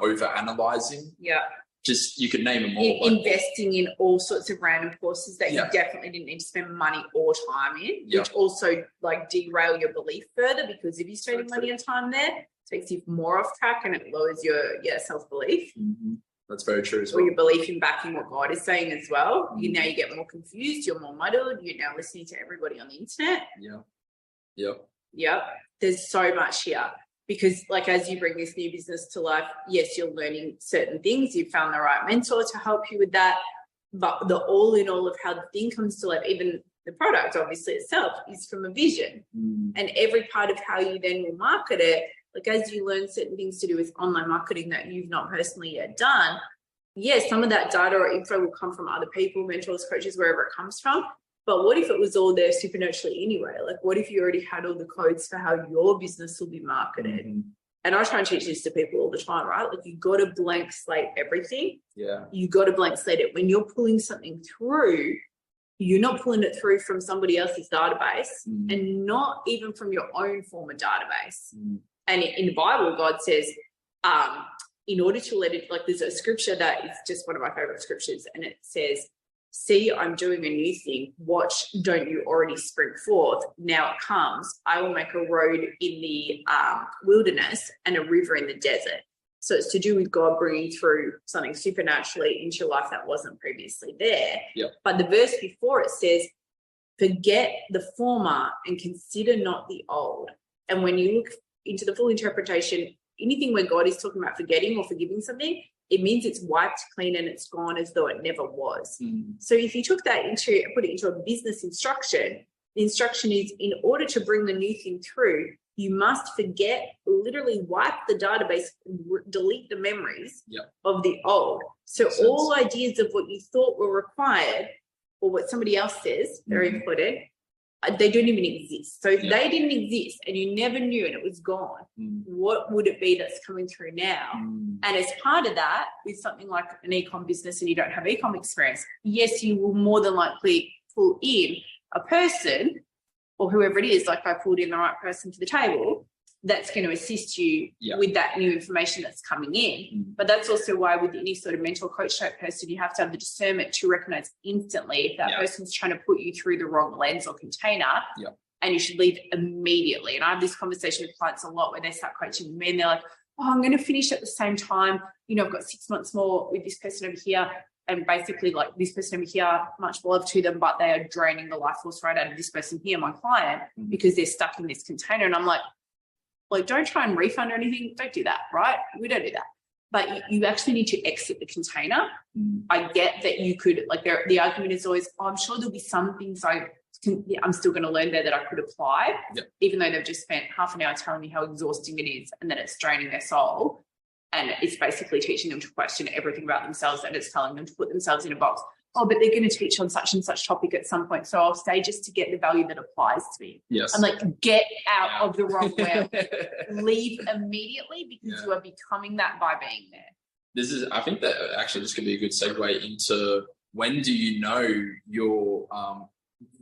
B: Over analyzing. Yeah. Just, you could name them all.
A: Investing in all sorts of random courses that you definitely didn't need to spend money or time in, which also like derail your belief further, because if you're spending money and time there, it takes you more off track and it lowers your self-belief.
B: Mm-hmm. That's very true as well.
A: Or your belief in backing what God is saying as well. Mm-hmm. Now you get more confused, you're more muddled, you're now listening to everybody on the internet.
B: Yeah. Yep.
A: Yep. There's so much here. Because like as you bring this new business to life, yes, you're learning certain things. You've found the right mentor to help you with that. But the all in all of how the thing comes to life, even the product obviously itself, is from a vision. And every part of how you then will market it, like as you learn certain things to do with online marketing that you've not personally yet done, yes, some of that data or info will come from other people, mentors, coaches, wherever it comes from. But what if it was all there supernaturally anyway? Like, what if you already had all the codes for how your business will be marketed? Mm-hmm. And I try and teach this to people all the time, right? Like, you got to blank slate everything. Yeah. You got to blank slate it. When you're pulling something through, you're not pulling it through from somebody else's database and not even from your own former database. And in the Bible, God says, in order to let it, like, there's a scripture that is just one of my favorite scriptures, and it says, see, I'm doing a new thing. Watch, don't you already spring forth? Now it comes. I will make a road in the wilderness and a river in the desert. So it's to do with God bringing through something supernaturally into your life that wasn't previously there. Yep. But the verse before it says, forget the former and consider not the old. And when you look into the full interpretation, anything where God is talking about forgetting or forgiving something, it means it's wiped clean and it's gone as though it never was. So if you took that put it into a business instruction, the instruction is, in order to bring the new thing through, you must forget, literally wipe the database, delete the memories of the old. So all ideas of what you thought were required, or what somebody else says, very important, they don't even exist. So if they didn't exist and you never knew and it was gone, what would it be that's coming through now? And as part of that, with something like an e-com business and you don't have e-com experience, yes, you will more than likely pull in a person or whoever it is, like I pulled in the right person to the table, that's going to assist you with that new information that's coming in. But that's also why with any sort of mentor coach type person, you have to have the discernment to recognize instantly if that person's trying to put you through the wrong lens or container, and you should leave immediately. And I have this conversation with clients a lot where they start coaching me and they're like, oh, I'm going to finish at the same time. You know, I've got 6 months more with this person over here. And basically, like, this person over here, much love to them, but they are draining the life force right out of this person here, my client, because they're stuck in this container. And I'm like, don't try and refund or anything. Don't do that, right? We don't do that. But you actually need to exit the container. I get that you could, like, the argument is always, oh, I'm sure there'll be some things I'm still going to learn there that I could apply, even though they've just spent half an hour telling me how exhausting it is and that it's draining their soul. And it's basically teaching them to question everything about themselves, and it's telling them to put themselves in a box. Oh, but they're going to teach on such and such topic at some point, so I'll stay just to get the value that applies to me. Yes. I'm like, get out of the wrong well. Leave immediately, because you are becoming that by being there.
B: I think that actually this could be a good segue into when do you know you're,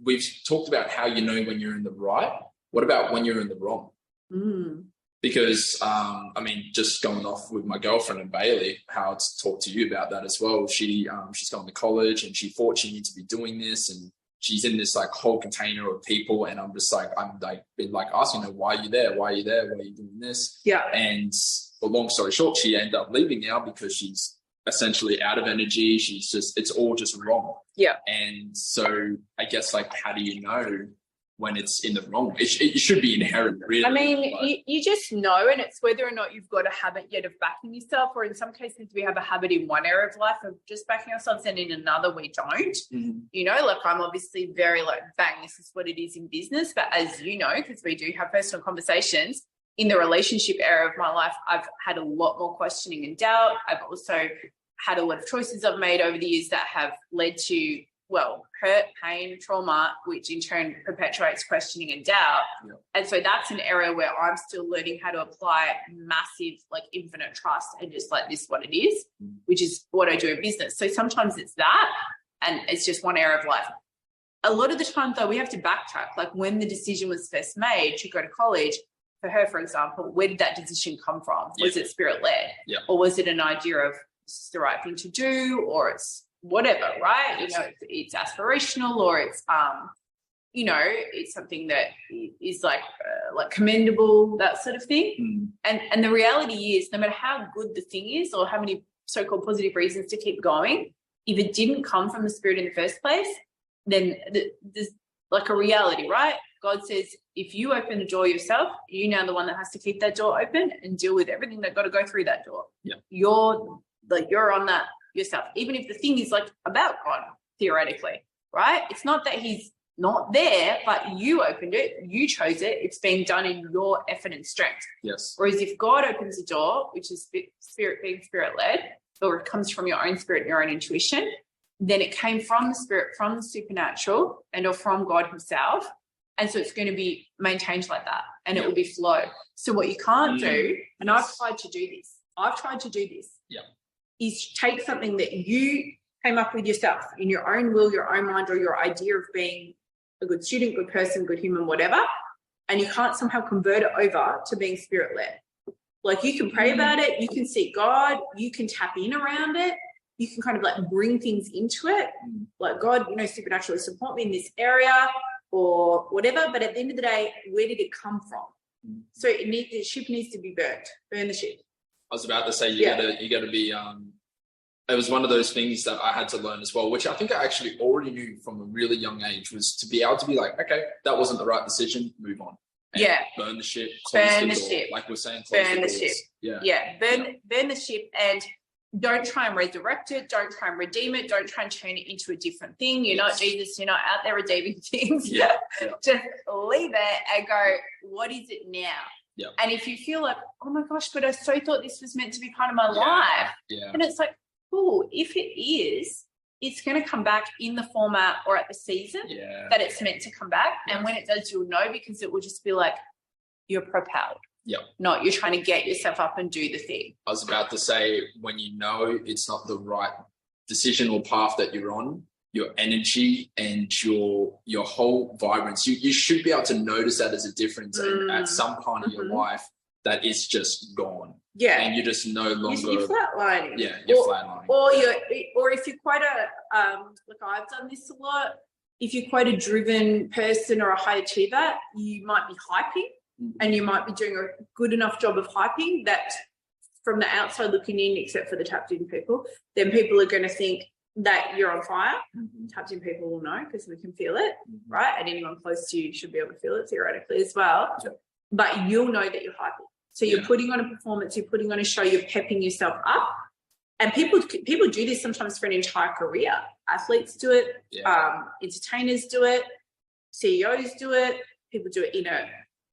B: we've talked about how you know when you're in the right. What about when you're in the wrong? Because, I mean, just going off with my girlfriend and Bailey, how to talk to you about that as well. She's gone to college and she thought she needed to be doing this, and she's in this like whole container of people. And I'm just like, been like asking her, why are you there? Why are you there? Why are you doing this?
A: Yeah.
B: And well, long story short, she ended up leaving now because she's essentially out of energy. It's all just wrong.
A: Yeah.
B: And so I guess like, how do you know when it's in the wrong? It should be inherent, really.
A: I mean, you just know, and it's whether or not you've got a habit yet of backing yourself, or in some cases we have a habit in one area of life of just backing ourselves, and in another we don't. You know, like I'm obviously very like, bang, this is what it is in business. But as you know, because we do have personal conversations, in the relationship area of my life, I've had a lot more questioning and doubt. I've also had a lot of choices I've made over the years that have led to, well, hurt, pain, trauma, which in turn perpetuates questioning and doubt.
B: Yeah.
A: And so that's an area where I'm still learning how to apply massive, like infinite trust and just like, this is what it is, which is what I do in business. So sometimes it's that, and it's just one area of life. A lot of the time though, we have to backtrack. Like when the decision was first made to go to college, for her, for example, where did that decision come from? Was it spirit-led?
B: Yeah.
A: Or was it an idea of this is the right thing to do, or it's whatever, right?
B: Yes.
A: You know, it's aspirational, or it's, you know, it's something that is like commendable, that sort of thing. And the reality is, no matter how good the thing is, or how many so-called positive reasons to keep going, if it didn't come from the spirit in the first place, then there's like a reality, right? God says, if you open the door yourself, you're now the one that has to keep that door open and deal with everything that got to go through that door.
B: Yeah.
A: You're on that yourself, even if the thing is like about God, theoretically, right? It's not that he's not there, but you opened it, you chose it, it's being done in your effort and strength.
B: Yes.
A: Whereas if God opens the door, which is spirit being spirit-led, or it comes from your own spirit and your own intuition, then it came from the spirit, from the supernatural, and or from God himself. And so it's going to be maintained like that, and it will be flow. So what you can't do, and I've tried to do this, is take something that you came up with yourself in your own will, your own mind, or your idea of being a good student, good person, good human, whatever, and you can't somehow convert it over to being spirit-led. Like you can pray about it, you can seek God, you can tap in around it, you can kind of like bring things into it, like God, you know, supernaturally support me in this area or whatever. But at the end of the day, where did it come from? So the ship needs to be burn the ship.
B: I was about to say, you gotta be, it was one of those things that I had to learn as well, which I think I actually already knew from a really young age, was to be able to be like, okay, that wasn't the right decision, move on. And burn the ship,
A: burn the ship.
B: Like we're saying,
A: burn the ship. Burn the ship, and don't try and resurrect it. Don't try and redeem it. Don't try and turn it into a different thing. You're not Jesus. You're not out there redeeming things. Just leave it and go, what is it now? And if you feel like, oh my gosh, but I so thought this was meant to be part of my life. And it's like, cool, if it is, it's going to come back in the format or at the season that it's meant to come back. And when it does, you'll know, because it will just be like, you're propelled. Not you're trying to get yourself up and do the thing.
B: I was about to say, when you know it's not the right decision or path that you're on, your energy and your whole vibrance, you should be able to notice that as a difference and at some point of your life that it's just gone. And you're just no longer...
A: You're flatlining.
B: You're flatlining.
A: Or if you're quite a... like I've done this a lot. If you're quite a driven person or a high achiever, you might be hyping. And you might be doing a good enough job of hyping that from the outside looking in, except for the tapped in people, then people are going to think that you're on fire. Tapped in people will know because we can feel it, right? And anyone close to you should be able to feel it theoretically as well. But you'll know that you're hyping. So you're putting on a performance, you're putting on a show, you're pepping yourself up. And people do this sometimes for an entire career. Athletes do it, entertainers do it, CEOs do it, people do it in a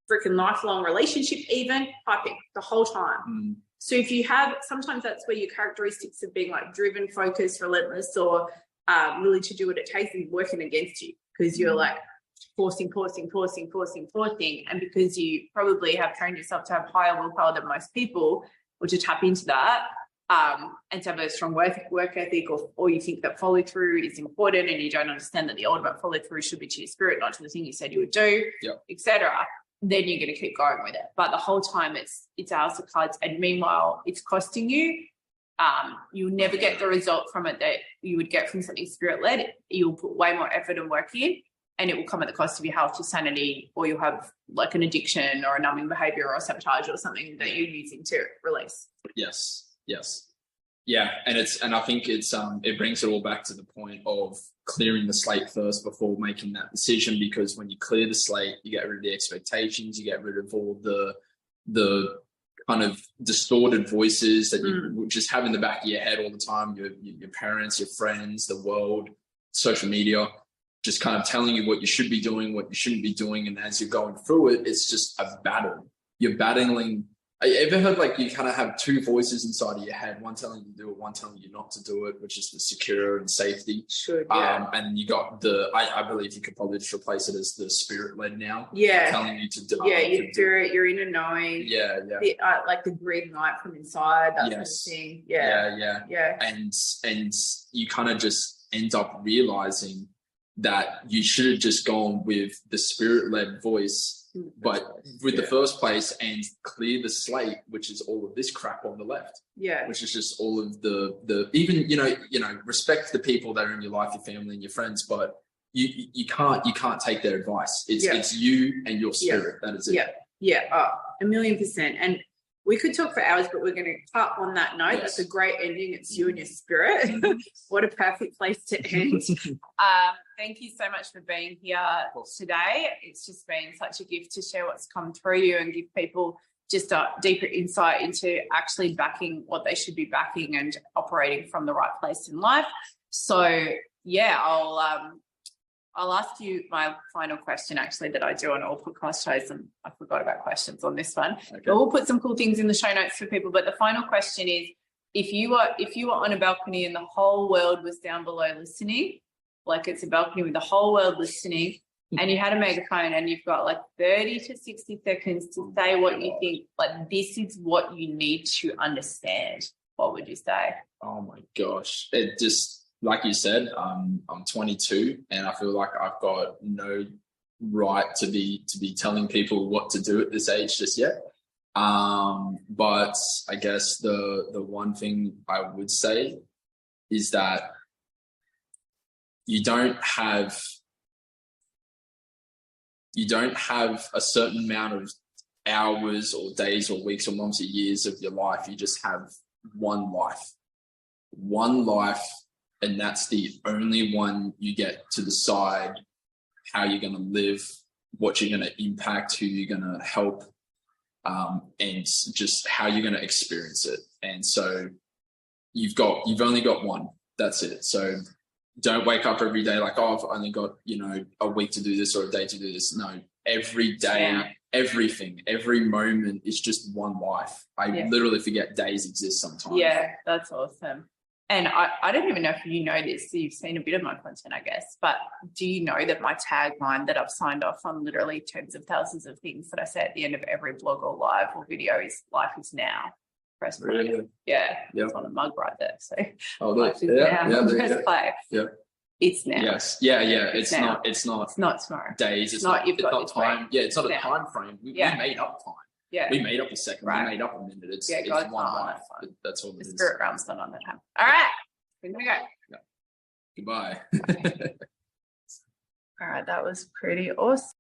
A: freaking lifelong relationship, even hyping the whole time. So if you have, sometimes that's where your characteristics of being like driven, focused, relentless, or willing to do what it takes is working against you, because you're like forcing. And because you probably have trained yourself to have higher willpower than most people, or to tap into that, and to have a strong work ethic, or you think that follow through is important and you don't understand that the ultimate follow through should be to your spirit, not to the thing you said you would do, etc., then you're going to keep going with it. But the whole time it's ours of cards, and meanwhile it's costing you. You'll never get the result from it that you would get from something spirit-led. You'll put way more effort and work in, and it will come at the cost of your health, your sanity, or you'll have like an addiction or a numbing behavior or sabotage or something that you're using to release.
B: Yes. Yeah. And I think it brings it all back to the point of clearing the slate first before making that decision, because when you clear the slate, you get rid of the expectations, you get rid of all the kind of distorted voices that you just have in the back of your head all the time, your parents, your friends, the world, social media, just kind of telling you what you should be doing, what you shouldn't be doing. And as you're going through it, it's just a battle. You're battling. You ever heard like you kind of have two voices inside of your head, one telling you to do it, one telling you not to do it, which is the secure and safety.
A: Sure, yeah.
B: And you got I believe you could probably just replace it as the spirit-led now.
A: Yeah.
B: Telling you to do it.
A: Yeah, you do it, you're in a knowing.
B: Yeah.
A: Like the green light from inside, that sort of thing. Yeah.
B: And you kind of just end up realizing that you should have just gone with the spirit-led voice, but with the first place, and clear the slate, which is all of this crap on the left. Yeah. Which is just all of the even, you know, respect the people that are in your life, your family and your friends, but you can't take their advice. It's you and your spirit. That is it.
A: Yeah. 1,000,000%. And we could talk for hours, but we're going to cut on that note. Yes. That's a great ending. It's you and your spirit. What a perfect place to end. Thank you so much for being here today. It's just been such a gift to share what's come through you and give people just a deeper insight into actually backing what they should be backing and operating from the right place in life. So, yeah, I'll ask you my final question, actually, that I do on all podcast shows, and I forgot about questions on this one. Okay. But we'll put some cool things in the show notes for people. But the final question is, if you were on a balcony and the whole world was down below listening, like it's a balcony with the whole world listening, and you had a megaphone and you've got like 30 to 60 seconds to say what you think, like this is what you need to understand, what would you say?
B: Oh my gosh. It just, like you said, I'm 22 and I feel like I've got no right to be telling people what to do at this age just yet. But I guess the one thing I would say is that you don't have a certain amount of hours or days or weeks or months or years of your life. You just have one life, and that's the only one you get to decide how you're going to live, what you're going to impact, who you're going to help, and just how you're going to experience it. And so you've only got one. That's it. So don't wake up every day like, oh, I've only got, a week to do this or a day to do this. No, every day, everything, every moment is just one life. I literally forget days exist sometimes.
A: Yeah, that's awesome. And I don't even know if you know this, you've seen a bit of my content, I guess, but do you know that my tagline that I've signed off on literally tens of thousands of things that I say at the end of every blog or live or video is life is now. Press play. Really? Yeah. It's on a mug right there. So life is now. Press play. Yeah. It's now.
B: Yes. Yeah. It's not
A: tomorrow.
B: Days. It's not time. Yeah. It's not a time frame. We made up time. Yeah. We made up a second. Right. We made up a minute. It's one life. That's all it is.
A: The spirit realm's not on the time. All right. We're going to go.
B: Yeah. Goodbye.
A: All right. That was pretty awesome.